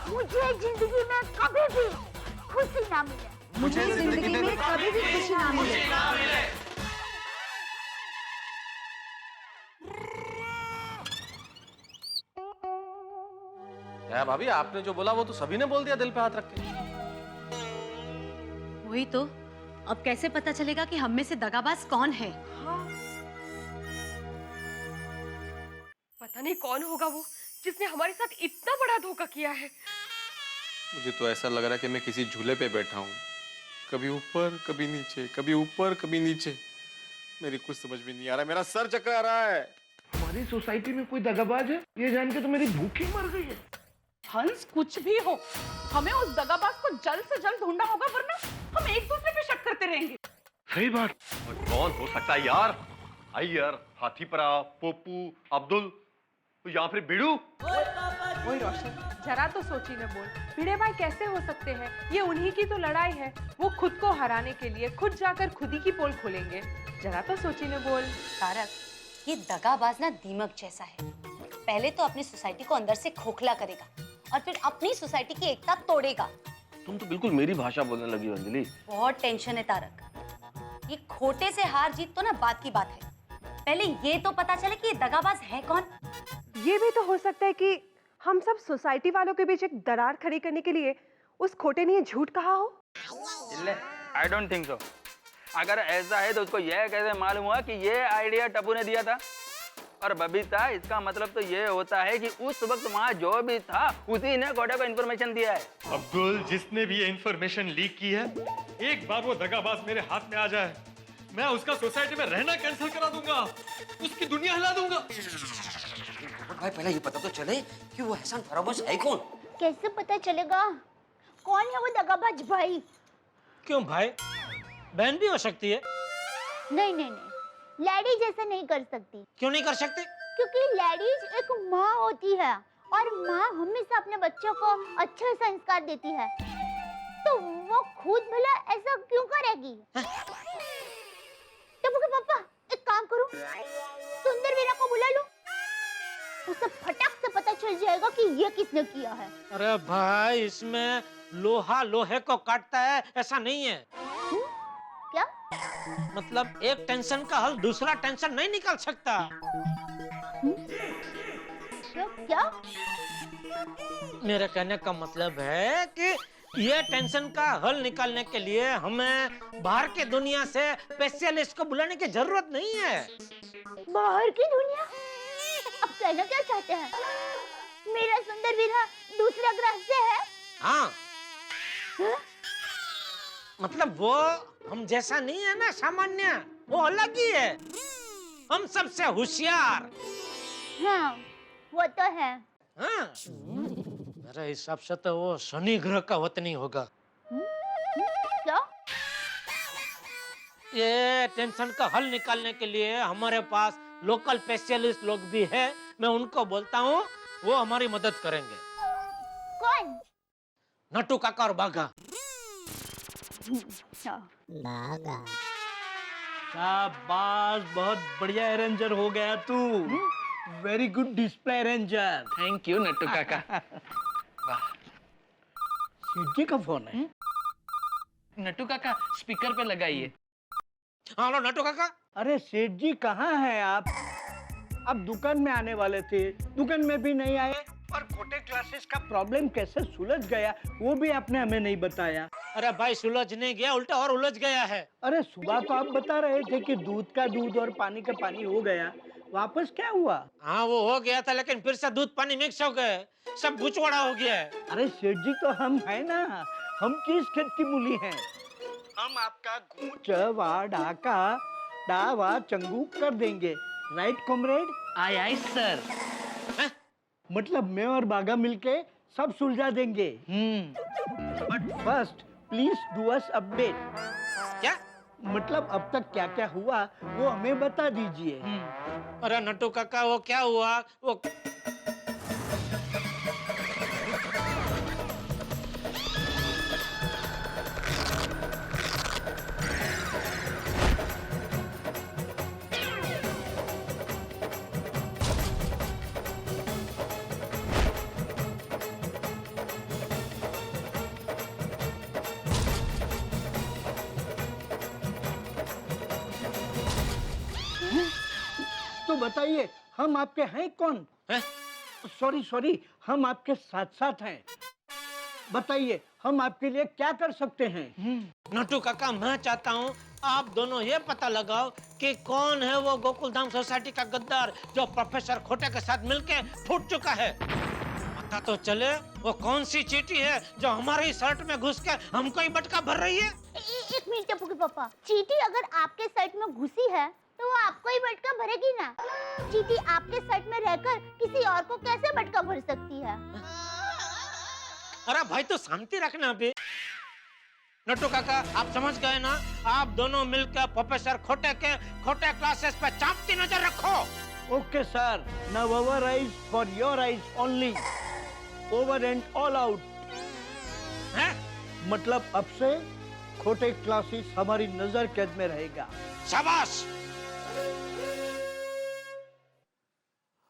S8: मुझे जिंदगी में कभी भी खुशी ना मिले।
S1: मुझे जिंदगी में
S3: कभी भी खुशी ना मिले।
S7: क्या भाभी, आपने जो बोला वो तो सभी ने बोल दिया दिल पे हाथ रख के।
S13: वही तो, अब कैसे पता चलेगा कि हम में से दगाबाज कौन है?
S4: पता नहीं कौन होगा वो जिसने हमारे साथ इतना बड़ा धोखा किया है।
S2: मुझे तो ऐसा लग रहा है कि मैं किसी झूले पे बैठा हूँ, कभी ऊपर कभी नीचे, कभी ऊपर कभी नीचे। मेरी कुछ समझ में नहीं आ रहा, मेरा सर चकरा रहा है।
S6: हमारी सोसाइटी में कोई दगाबाज है, ये जान के तो मेरी भूख ही मर गई है।
S10: हंस, कुछ भी हो, हमें उस दगाबाज को जल्द से जल्द ढूंढना होगा, वरना हम एक दूसरे पे शक करते रहेंगे।
S6: सही बात।
S7: कौन हो सकता है यार? अय्यर, हाथीपरा, पोपू, अब्दुल, तो यहाँ फिर बिड़ू।
S3: ओए रोशन, जरा तो सोची में बोल, भिड़े भाई कैसे हो सकते हैं? ये उन्हीं की तो लड़ाई है। वो खुद को हराने के लिए खुद जाकर खुद ही की पोल खोलेंगे। जरा तो सोची में बोल।
S13: तारक, ये दगाबाज ना दीमक जैसा है। पहले तो अपनी सोसाइटी को अंदर से खोखला करेगा और फिर अपनी सोसाइटी की एकता तोड़ेगा।
S7: तुम तो बिल्कुल मेरी भाषा बोलने लगी हो अंजलि।
S13: बहुत टेंशन है तारक। ये खोटे से हार जीत तो ना बात की बात है, पहले ये तो पता चले कि ये दगाबाज है कौन।
S3: ये भी तो हो सकता है कि हम सब सोसाइटी वालों के बीच एक दरार खड़ी करने के लिए उस खोटे ने ये झूठ कहा हो।
S2: I don't think so. अगर ऐसा है तो उसको यह कैसे मालूम हुआ कि ये आइडिया टप्पू ने दिया था? और बबीता, इसका मतलब तो ये होता है कि उस वक्त वहाँ जो भी था उसी ने खोटे को इन्फॉर्मेशन दिया है।
S14: अब्दुल, जिसने भी ये इन्फॉर्मेशन लीक की है, एक बार वो दगाबाज मेरे हाथ में आ जाए, मैं उसका सोसाइटी में रहना कैंसिल करा दूंगा, उसकी दुनिया हिला दूंगा।
S15: भाई पहले ये पता तो चले कि वो एहसान फरामोश है कौन।
S8: कैसे पता चलेगा कौन है वो दगाबाज भाई?
S5: क्यों भाई, बहन भी हो सकती है।
S8: नहीं नहीं नहीं, लैडी जैसा नहीं कर सकती।
S5: क्यों नहीं कर सकती?
S8: क्योंकि लैडीज एक माँ होती है और माँ हमेशा अपने बच्चों को अच्छे संस्कार देती है, तो वो खुद भला ऐसा क्यों करेगी? तो पापा, एक काम करूं, सुंदर वीरा को बुला लूं, उसे फटाक से पता चल जाएगा कि ये किसने किया है।
S5: अरे भाई, इसमें लोहा लोहे को काटता है ऐसा नहीं है।
S8: क्या
S5: मतलब एक टेंशन का हल दूसरा टेंशन नहीं निकाल सकता।
S8: क्या?
S5: मेरे कहने का मतलब है कि ये टेंशन का हल निकालने के लिए हमें बाहर की दुनिया से स्पेशलिस्ट को बुलाने की जरूरत नहीं है।
S8: बाहर की दुनिया? अब कहना क्या चाहते हैं? मेरा सुंदर वीरा दूसरा ग्रह से है?
S5: हाँ, मतलब वो हम जैसा नहीं है ना सामान्य, वो अलग ही है, हम सबसे होशियार।
S8: हाँ, वो तो है।
S5: हाँ, मेरे हिसाब से तो वो शनि ग्रह का वतनी होगा।
S8: क्या?
S5: ये टेंशन का हल निकालने के लिए हमारे पास लोकल स्पेशलिस्ट लोग भी है। मैं उनको बोलता हूँ वो हमारी मदद करेंगे।
S8: कौन?
S5: नट्टू काका और बाघा।
S8: बाघा।
S5: शाबाश, बहुत बढ़िया अरेंजर हो गया तू। Very good display arranger.
S2: Thank you Nattu काका।
S5: सेठ जी का फोन है।
S2: नट्टू काका स्पीकर पे लगाइए।
S5: हेलो नट्टू काका। अरे सेठ जी कहाँ हैं आप? अब दुकान में आने वाले थे, दुकान में भी नहीं आए, और खोटे क्लासेस का प्रॉब्लम कैसे सुलझ गया वो भी आपने हमें नहीं बताया।
S7: अरे भाई सुलझ नहीं गया, उल्टा और उलझ गया है।
S5: अरे सुबह तो आप बता रहे थे कि दूध का दूध और पानी का पानी हो गया, वापस क्या हुआ?
S7: हाँ वो हो गया था, लेकिन फिर से दूध पानी मिक्स हो गए, सब गुचवाड़ा हो गया है।
S5: अरे सेठ जी तो हम है ना, हम किस खेत की मूली हैं? हम आपका गूंच वा ढाका डावा चंगू कर देंगे, राइट कॉमरेड?
S2: आय आय सर।
S5: मतलब मैं और बाघा मिलके सब सुलझा देंगे। But first please do us update.
S7: क्या
S5: मतलब अब तक क्या क्या हुआ वो हमें बता दीजिए।
S7: अरे नट्टू काका वो क्या हुआ वो
S5: तो बताइए हम आपके हैं कौन? सॉरी सॉरी, हम आपके साथ साथ हैं। बताइए हम आपके लिए क्या कर सकते हैं?
S7: नट्टू काका मैं चाहता हूँ आप दोनों ये पता लगाओ कि कौन है वो गोकुल धाम सोसाइटी का गद्दार जो प्रोफेसर खोटे के साथ मिलके फूट चुका है। पता तो चले वो कौन सी चींटी है जो हमारी शर्ट में घुस के हमको ही बटका भर रही है।
S8: एक मिनट टप्पू के पापा, चींटी अगर आपके शर्ट में घुसी है तो वो आपको ही बटका भरेगी ना। चींटी आपके शर्ट में रहकर किसी और को कैसे बटका भर सकती है?
S7: अरे भाई तो शांति रखना अभी। नट्टू काका आप समझ गए ना, आप दोनों मिलकर प्रोफेसर खोटे के खोटे क्लासेस पे चांपती नजर रखो।
S5: Okay sir, now our eyes for your eyes only, over and all out. मतलब अब से खोटे क्लासेस हमारी नजर कैद में रहेगा।
S7: शाबाश।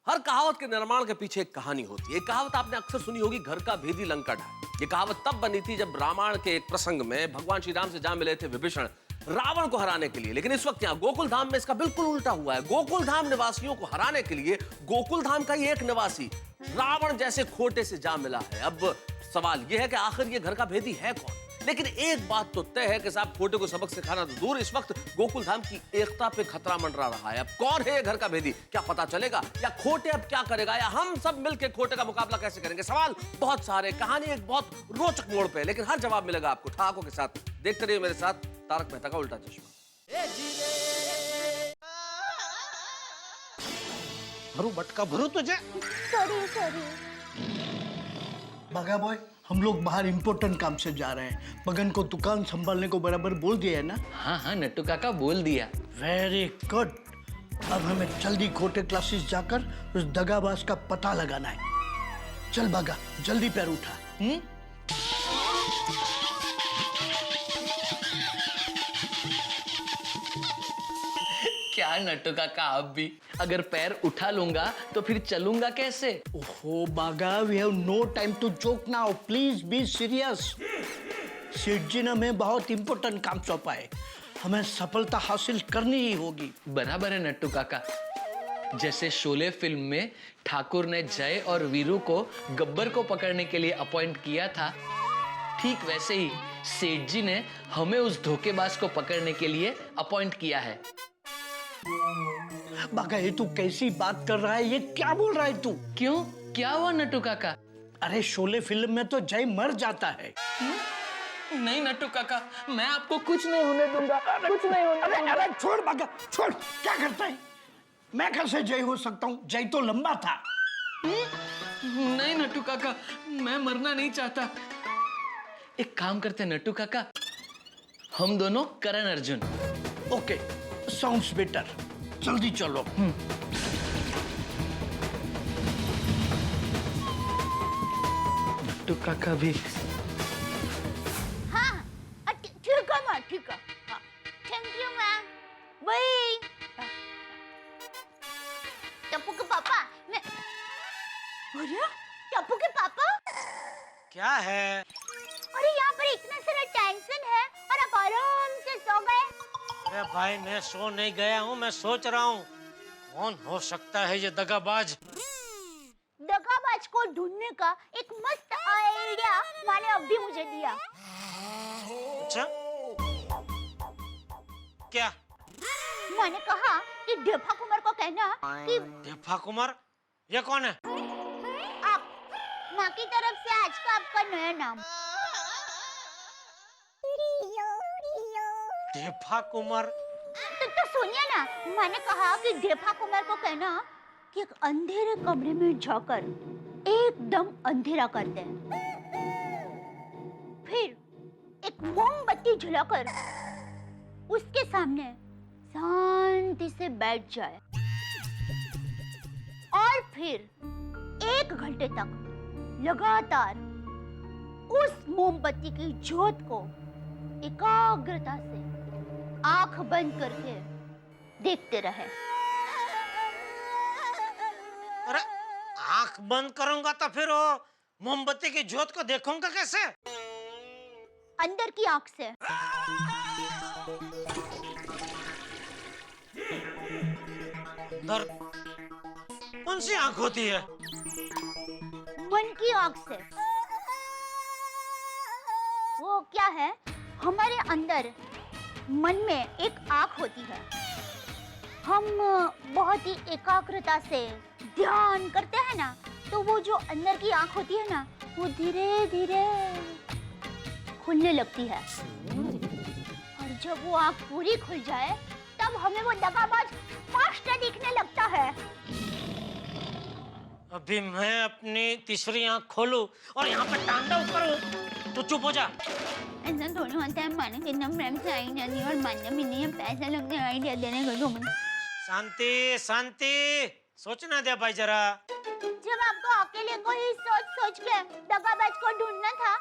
S16: हर कहावत के निर्माण के पीछे एक कहानी होती है। एक कहावत आपने अक्सर सुनी होगी, घर का भेदी लंका ढाए। ये कहावत तब बनी थी जब रामायण के एक प्रसंग में भगवान श्री राम से जा मिले थे विभीषण रावण को हराने के लिए। लेकिन इस वक्त यहाँ गोकुल धाम में इसका बिल्कुल उल्टा हुआ है। गोकुल धाम निवासियों को हराने के लिए गोकुल धाम का ही एक निवासी रावण जैसे खोटे से जा मिला है। अब सवाल यह है कि आखिर ये घर का भेदी है कौन? लेकिन एक बात तो तय है कि साहब खोटे को सबक सिखाना तो दूर, इस वक्त गोकुल धाम की एकता पे खतरा मंडरा रहा है। अब कौन है ये घर का भेदी? क्या पता चलेगा? या खोटे अब क्या करेगा? या हम सब मिलकर खोटे का मुकाबला कैसे करेंगे? सवाल बहुत सारे, कहानी एक बहुत रोचक मोड़ पे, लेकिन हर जवाब मिलेगा आपको ठहाकों के साथ। देखते रहिए मेरे साथ तारक मेहता का उल्टा चश्मा।
S7: भरू बटका भरू तुझे।
S8: Sorry sorry.
S5: बाघा बॉय, हम लोग बाहर इम्पोर्टेंट काम से जा रहे हैं। मगन को दुकान संभालने को बराबर बोल दिया है ना?
S2: हाँ हाँ नट्टू काका बोल दिया।
S5: Very good. अब हमें जल्दी खोटे क्लासेस जाकर उस दगाबाज का पता लगाना है। चल बाघा, जल्दी पैर उठा।
S2: क्या नट्टू काका आप भी? अगर पैर उठा लूंगा तो फिर चलूंगा कैसे?
S5: ओहो Bagha, we have no time to joke now, please be serious. सेठ जी ने हमें बहुत इंपॉर्टेंट काम सौंपा है, हमें सफलता हासिल करनी ही होगी।
S2: बराबर है नट्टू काका। जैसे शोले फिल्म में ठाकुर ने जय और वीरू को गब्बर को पकड़ने के लिए अपॉइंट किया था, ठीक वैसे ही सेठ जी ने हमें उस धोखेबाज को पकड़ने के लिए अपॉइंट किया है।
S5: बाघा ये तू कैसी बात कर रहा है? ये क्या बोल रहा है तू?
S2: क्यों, क्या हुआ नट्टू काका?
S5: अरे शोले फिल्म में तो जय मर जाता है।
S2: नहीं नट्टू काका, मैं आपको कुछ नहीं होने दूंगा, कुछ नहीं होने दूंगा।
S5: अरे छोड़ बाघा, छोड़। क्या करता है? मैं कैसे जय हो सकता हूँ? जय तो लंबा था।
S2: नहीं नट्टू काका, मैं मरना नहीं चाहता। एक काम करते नट्टू काका, हम दोनों Karan Arjun.
S5: Okay, sounds better. जल्दी चलो।
S11: नट्टू काका भी।
S8: हाँ ठीक है मैम, ठीक है। Thank you ma'am. वही टप्पू के पापा, मैं अरे टप्पू के पापा
S5: क्या है?
S8: अरे यहाँ पर इतना सारा टेंशन है और आप आराम से सो गए।
S5: अरे भाई मैं सो नहीं गया हूँ, मैं सोच रहा हूँ कौन हो सकता है ये दगाबाज।
S8: दगाबाज को ढूंढने का एक मस्त आइडिया मैंने अभी मुझे दिया।
S5: अच्छा क्या?
S8: मैंने कहा कि डेफा कुमार को कहना कि
S5: डेफा कुमार ये कौन है?
S8: आप माँ की तरफ से आज का आपका नया नाम।
S5: डेफा कुमार?
S8: तो सुनिए ना, मैंने कहा कि डेफा कुमार को कहना कि एक अंधेरे कमरे में जाकर एकदम अंधेरा करते हैं, फिर एक मोमबत्ती जलाकर उसके सामने शांति से बैठ जाए और फिर 1 घंटे तक लगातार उस मोमबत्ती की ज्योत को एकाग्रता से आंख बंद करके देखते रहे।
S5: अरे आंख बंद करूंगा तो फिर वो मोमबत्ती की ज्योत को देखूंगा कैसे?
S8: अंदर की आंख से।
S5: अंदर कौन सी आंख होती है?
S8: मन की आंख से। वो क्या है, हमारे अंदर मन में एक आंख होती है। हम बहुत ही एकाग्रता से ध्यान करते हैं ना, तो वो जो अंदर की आंख होती है ना, वो धीरे धीरे खुलने लगती है और जब वो आंख पूरी खुल जाए तब हमें वो दगाबाज स्पष्ट दिखने लगता है।
S5: अभी मैं अपनी तीसरी आंख खोलूं और यहाँ पे तांडव करूं तो चुप हो जा।
S8: ऐसा थोड़ी होता है, माने कितना प्रेम से आईडिया नहीं और मानना भी नहीं है, पैसा लगता है आईडिया देने को। तुम
S5: शांति शांति, सोचना दे भाई जरा।
S8: जब आपको अकेले को ही सोच सोच के दगाबाज को ढूंढना था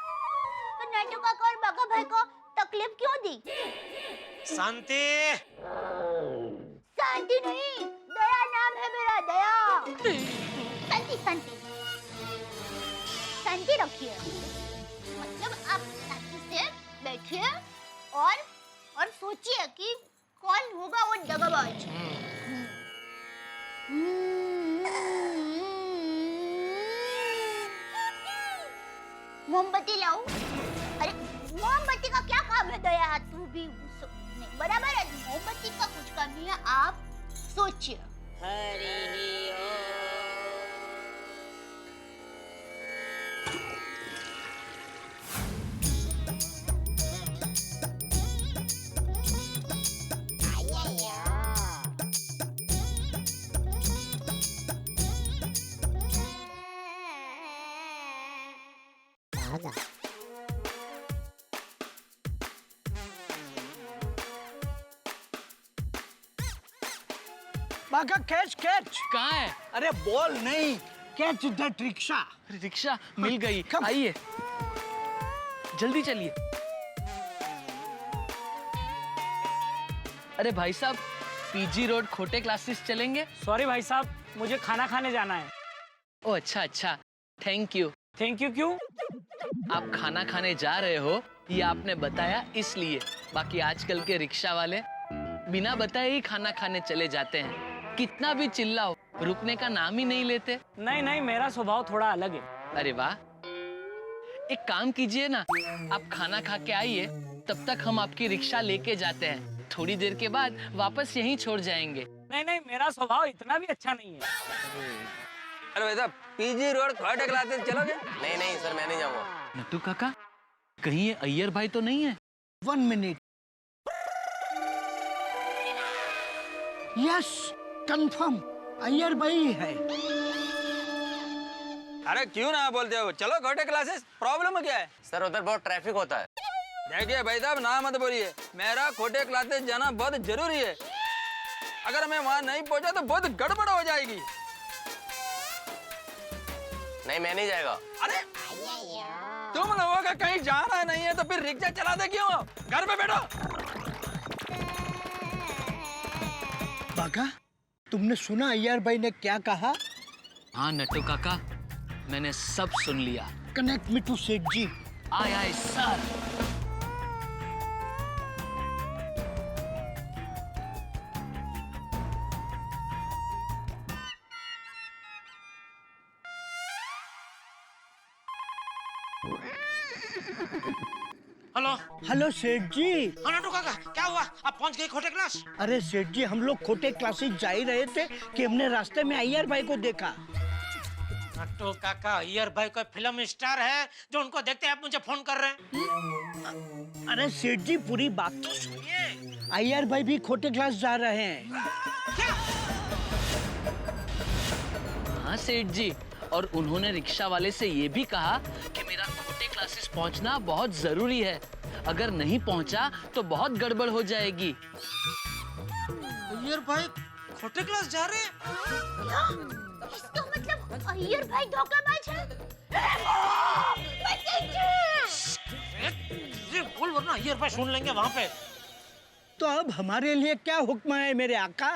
S8: तो नट्टू काका और बगा भाई को तकलीफ क्यों दी?
S5: शांति
S8: शांति नहीं, दया नाम है मेरा, दया। शांति शांति शांति रखिए, मतलब आप शांति से बैठिए और सोचिए कि कौन होगा वो दगाबाज। मोमबत्ती लाऊं? अरे मोमबत्ती का क्या काम है दया? तू भी नहीं, बराबर है, मोमबत्ती का कुछ काम नहीं है, आप सोचिए।
S11: बाका कैच कैच
S2: कहाँ है?
S11: अरे बॉल नहीं, कैच दैट रिक्शा।
S2: रिक्शा मिल गई, आइए जल्दी चलिए। अरे भाई साहब, पीजी रोड खोटे क्लासेस चलेंगे?
S11: सॉरी भाई साहब, मुझे खाना खाने जाना है।
S2: ओ अच्छा अच्छा, थैंक यू।
S11: थैंक यू क्यों?
S2: आप खाना खाने जा रहे हो ये आपने बताया इसलिए, बाकी आजकल के रिक्शा वाले बिना बताए ही खाना खाने चले जाते हैं। कितना भी चिल्लाओ रुकने का नाम ही नहीं लेते।
S11: नहीं नहीं, मेरा स्वभाव थोड़ा अलग है।
S2: अरे वाह, एक काम कीजिए ना, आप खाना खा के आइए, तब तक हम आपकी रिक्शा लेके जाते हैं, थोड़ी देर के बाद वापस यहीं छोड़ जाएंगे।
S11: नहीं नहीं, मेरा स्वभाव इतना भी अच्छा नहीं है।
S2: अरे भाई साहब, पीजी रोड खोटे क्लासेस चलोगे?
S15: नहीं नहीं सर, मैं नहीं जाऊंगा।
S2: नट्टू काका, कहीं ये अय्यर भाई तो नहीं है?
S11: 1 मिनट। यस, कंफर्म अय्यर भाई है।
S2: अरे क्यों ना बोलते हो, चलो खोटे क्लासेस। प्रॉब्लम क्या है?
S15: सर उधर बहुत ट्रैफिक होता है।
S2: देखिए भाई साहब, ना मत बोलिए, मेरा खोटे क्लासेस जाना बहुत जरूरी है। अगर मैं वहाँ नहीं पहुँचा तो बहुत गड़बड़ हो जाएगी।
S15: नहीं मैं नहीं जाएगा।
S2: अरे तुम लोगों का कहीं जाना नहीं है तो फिर रिक्शा चला दे क्यों? घर पे बैठो।
S5: बाका, तुमने सुना अय्यर भाई ने क्या कहा?
S17: हाँ नट्टू काका, मैंने सब सुन लिया।
S5: कनेक्ट मी टू सेठ जी।
S17: आय आय सर।
S5: हेलो हेलो सेठ जी।
S18: नट्टू काका, क्या हुआ? आप पहुंच गए खोटे क्लास?
S5: अरे सेठ जी, हम लोग खोटे क्लासेस जा ही रहे थे कि हमने रास्ते में अय्यर भाई को देखा।
S18: नट्टू काका, अय्यर भाई कोई फिल्म स्टार है जो उनको देखते आप मुझे फोन कर रहे हैं?
S5: अरे सेठ जी, पूरी बात तो सुनिए। अय्यर भाई भी खोटे क्लास जा रहे हैं।
S17: हाँ सेठ जी, और उन्होंने रिक्शा वाले से ये भी कहा कि मेरा खोटे क्लासेस पहुंचना बहुत जरूरी है। अगर नहीं पहुंचा तो बहुत गड़बड़ हो जाएगी।
S18: अय्यर भाई खोटे क्लास जा रहे हैं?
S8: इसका मतलब अय्यर भाई धोखाबाज है।
S18: ये बोल वरना अय्यर भाई सुन लेंगे वहाँ पे।
S5: तो अब हमारे लिए क्या हुक्म है मेरे आका?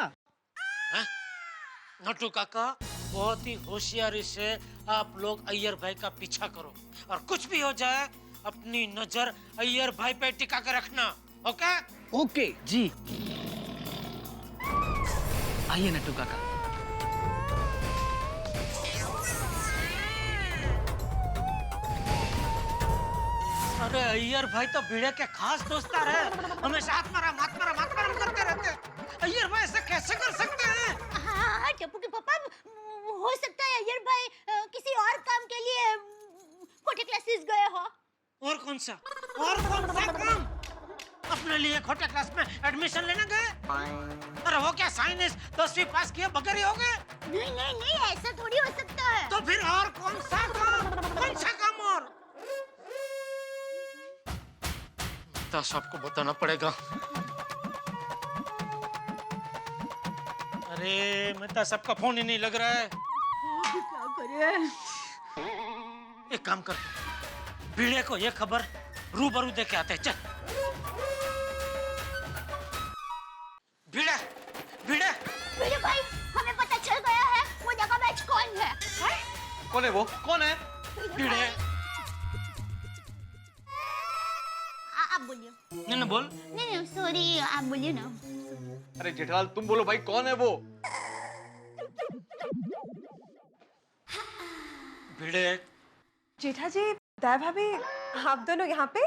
S18: नट्टू काका, बहुत ही होशियारी से आप लोग अय्यर भाई का पीछा करो और कुछ भी हो जाए अपनी नजर अय्यर भाई पे टिका कर रखना। ओके?
S5: ओके
S17: जी। आइए नट्टू काका।
S18: अरे अय्यर भाई तो भिड़े के खास दोस्तार है, हमेशा आत्माराम करते रहते हैं। अय्यर भाई ऐसा कैसे कर सकते हैं?
S8: हाँ, टप्पू के पापा, हो सकता है अय्यर भाई किसी और काम के लिए खोटे क्लासेस गए हो।
S18: और कौन सा काम? अपने लिए खोटे क्लास में एडमिशन लेने गए? अरे वो क्या साइंस 10वीं पास किए बगैर ही हो गए?
S8: नहीं, ऐसा थोड़ी हो सकता है।
S18: तो फिर और कौन सा काम और? तो सबको बताना पड़ेगा। अरे मेहता सबका फोन ही नहीं लग रहा है।
S8: क्या करें?
S18: एक काम कर, भिड़े को ये खबर रूबरू दे के आते हैं। चल
S8: भिड़े भाई, हमें पता चल गया है वो दगाबाज कौन है।
S1: कौन है वो? कौन है?
S18: भिड़े।
S8: आप बोलिए।
S18: नहीं बोल।
S8: नहीं, सॉरी, आप बोलिए ना।
S1: अरे जेठालाल, तुम बोलो भाई, कौन है वो?
S18: भिड़े।
S3: जेठा जी, दया भाभी, आप दोनों यहाँ पे?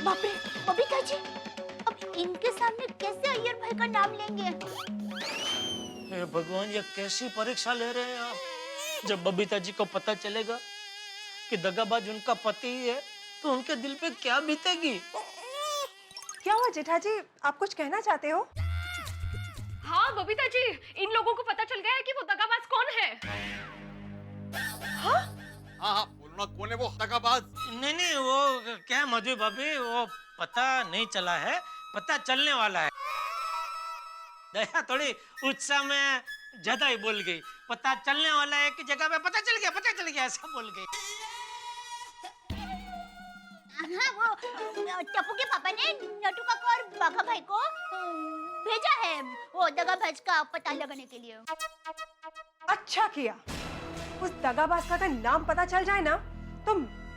S8: बाप रे, बबीता जी, अब इनके सामने कैसे अय्यर भाई का नाम लेंगे?
S18: हे भगवान, ये कैसी परीक्षा ले रहे हैं आप? जब बबीता जी को पता चलेगा कि दगाबाज उनका पति ही है तो उनके दिल पे क्या बीतेगी?
S3: क्या हुआ जेठा जी, आप कुछ कहना चाहते हो?
S4: हाँ बबीता जी, इन लोगों को पता चल गया है कि वो दगाबाज कौन है।
S1: हाँ, बोलो ना, कौन है वो दगाबाज?
S18: नहीं, वो क्या मधु भाभी, वो पता नहीं चला है, पता चलने वाला है। दया थोड़ी उत्साह में ज्यादा ही बोल गई। पता चलने वाला है कि जगह पे पता चल गया ऐसा बोल गई।
S8: हाँ, वो टप्पू के पापा ने नट्टू काका और बाघा भाई को भेजा है वो दगाबाज का पता लगाने के लिए।
S3: अच्छा किया। उस दगाबाज का अगर नाम पता चल जाए ना, तो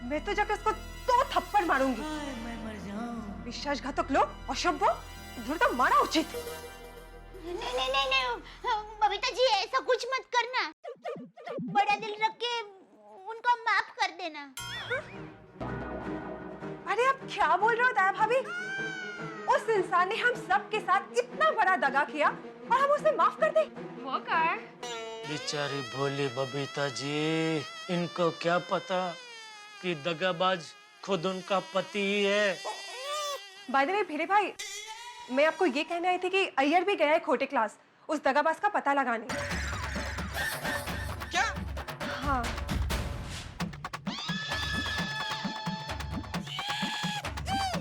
S3: मैं तो जाकर उसको 2 थप्पड़ मारूंगी।
S18: मैं मर जाऊं।
S3: विश्वासघातक लोग, अशुभ, इधर तो मारा उचित।
S8: नहीं, बबीता जी, ऐसा कुछ मत करना। बड़ा दिल रख के उनको माफ कर देना।
S3: अरे आप क्या बोल रहे हो दया भाभी? उस इंसान ने हम सब के साथ इतना बड़ा दगा किया और हम उसे माफ कर दे?
S4: वो क्या है?
S18: बेचारी भोली बबीता जी, इनको क्या पता कि दगाबाज खुद उनका पति ही है।
S3: बाय द वे भिड़े भाई, मैं आपको ये कहने आई थी कि अय्यर भी गया है खोटे क्लास उस दगाबाज का पता लगाने।
S18: क्या?
S3: हाँ।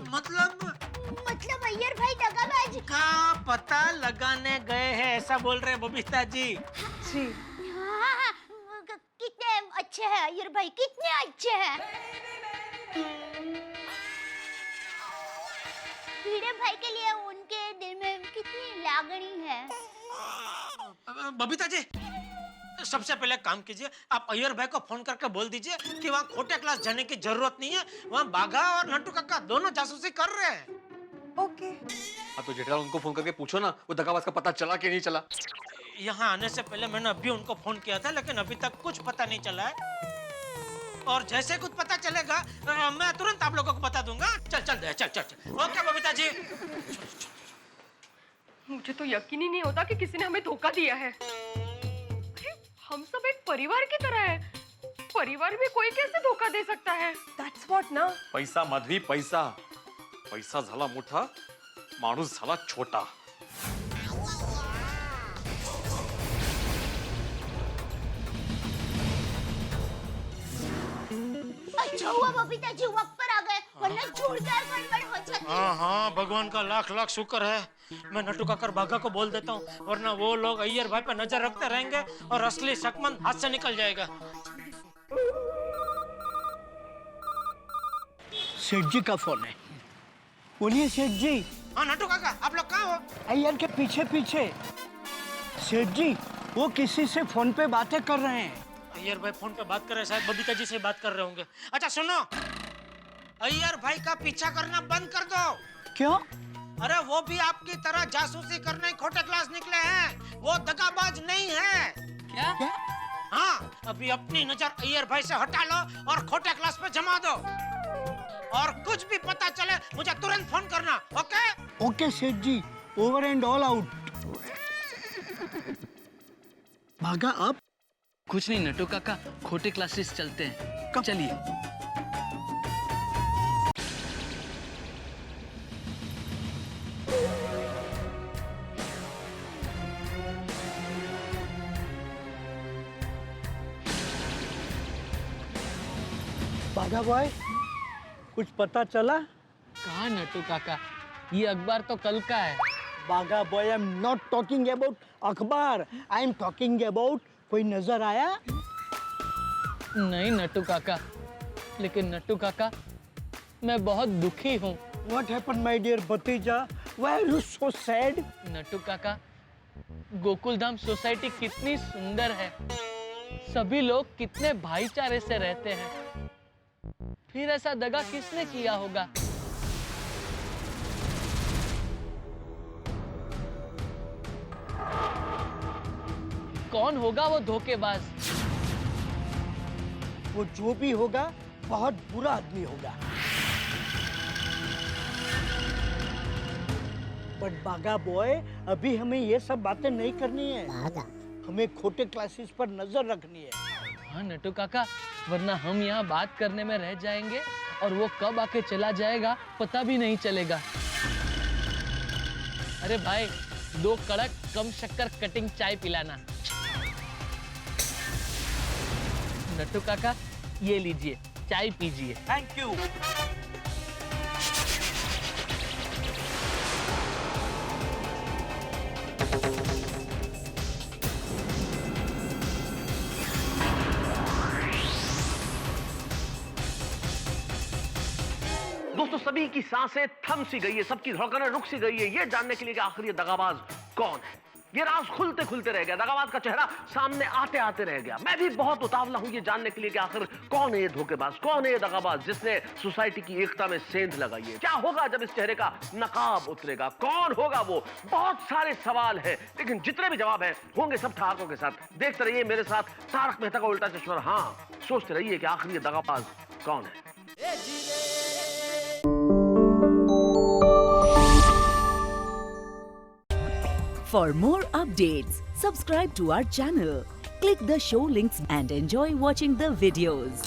S18: मतलब
S8: अय्यर भाई दगाबाज।
S18: कहाँ पता लगाने गए हैं ऐसा बोल रहे हैं बबीता जी।
S3: जी
S8: हाँ, कितने अच्छे हैं अय्यर भाई, कितने अच्छे हैं। भिड़े भाई के लिए उनके दिल में कितनी लागणी है।
S18: बबीता जी, सबसे पहले काम कीजिए, आप अय्यर भाई को फोन करके बोल दीजिए कि वहाँ खोटे क्लास जाने की जरूरत नहीं है, वहाँ बाघा और नंटू काका दोनों जासूसी कर रहे हैं।
S3: ओके।
S1: हाँ तो जेठालाल उनको फोन करके पूछो ना वो दगाबाज का पता चला कि नहीं चला।
S18: यहाँ आने से पहले मैंने अभी उनको फोन किया था, लेकिन अभी तक कुछ पता नहीं चला है। और जैसे कुछ पता चलेगा मैं तुरंत आप लोगों को बता दूंगा। चल चल दे, चल चल चल। ओके बबीता जी।
S4: मुझे तो यकीन ही नहीं होता कि किसी ने हमें धोखा दिया है। हम सब एक परिवार की तरह है, परिवार में कोई कैसे धोखा दे सकता है?
S3: That's what ना।
S14: पैसा माधवी, पैसा पैसा झाला मोठा, माणूस झाला छोटा।
S8: अच्छा हुआ बबीता जी वक्त पर आ गए, वरना जोरदार गड़बड़ हो जाती।
S18: हाँ हाँ, भगवान का लाख लाख शुक्र है। मैं नटू काकर बाघा को बोल देता हूँ, वरना वो लोग अय्यर भाई पे नजर रखते रहेंगे और असली शकमंद हाथ से निकल जाएगा।
S5: सेठ जी का फोन है। बोलिए सेठ जी।
S18: हाँ नटू काका, आप लोग कहाँ हो?
S5: अय्यर के पीछे पीछे। सेठ जी वो किसी से फोन पे बातें कर रहे हैं।
S18: अय्यर भाई फोन पे बात कर रहे हैं, शायद बबीता जी से बात कर रहे होंगे। अच्छा सुनो, अय्यर भाई का पीछा करना बंद कर दो।
S5: क्यों?
S18: अरे वो भी आपकी तरह जासूसी करने खोटे क्लास निकले हैं, वो दगाबाज नहीं है।
S5: क्या?
S18: हाँ, अभी अपनी नजर अय्यर भाई से हटा लो और खोटे क्लास पे जमा दो। और कुछ भी पता चले मुझे तुरंत फोन करना। ओके?
S5: ओके सेठ जी, ओवर एंड ऑल आउट। भागा अब?
S17: कुछ नहीं नटू काका, खोटे क्लासेस चलते हैं। कब? चलिए।
S5: बाघा बॉय, कुछ पता चला?
S17: कहाँ नटू काका, ये अखबार तो कल का है।
S5: Bagha boy, I am not talking about अखबार, आई एम टॉकिंग अबाउट कोई नजर आया?
S17: नहीं नटू काका, लेकिन नटू काका मैं बहुत दुखी हूँ।
S5: What happened, my dear भतीजा? Why are you so sad?
S17: Natu काका, गोकुल धाम सोसाइटी कितनी सुंदर है, सभी लोग कितने भाईचारे से रहते हैं, फिर ऐसा दगा किसने किया होगा? कौन होगा वो धोखेबाज?
S5: वो जो भी होगा बहुत बुरा आदमी होगा। बट बाघा बॉय, अभी हमें ये सब बातें नहीं करनी है। हमें खोटे क्लासेस पर नजर रखनी है।
S17: हाँ नटू काका, वरना हम यहाँ बात करने में रह जाएंगे और वो कब आके चला जाएगा पता भी नहीं चलेगा। अरे भाई, 2 कड़क कम शक्कर कटिंग चाय पिलाना। नट्टू काका, ये लीजिए, चाय पीजिए।
S5: Thank you.
S7: दोस्तों, सभी की सांसें थम सी गई है, सबकी धड़कनें रुक सी गई है, ये जानने के लिए कि आखिर ये दगाबाज कौन है। ये राज खुलते खुलते रह गया, दगाबाज का चेहरा सामने आते आते रह गया। मैं भी बहुत उतावला हूं ये जानने के लिए कि आखिर कौन है ये धोखेबाज, कौन है ये दगाबाज जिसने सोसाइटी की एकता में सेंध लगाई है। क्या होगा जब इस चेहरे का नकाब उतरेगा, कौन होगा वो? बहुत सारे सवाल हैं, लेकिन जितने भी जवाब हैं होंगे सब ठहाकों के साथ। देखते रहिए मेरे साथ तारक मेहता का उल्टा चश्मा। हाँ, सोचते रहिए कि आखिर ये दगाबाज कौन है।
S19: For more updates, subscribe to our channel, click the show links and enjoy watching the videos.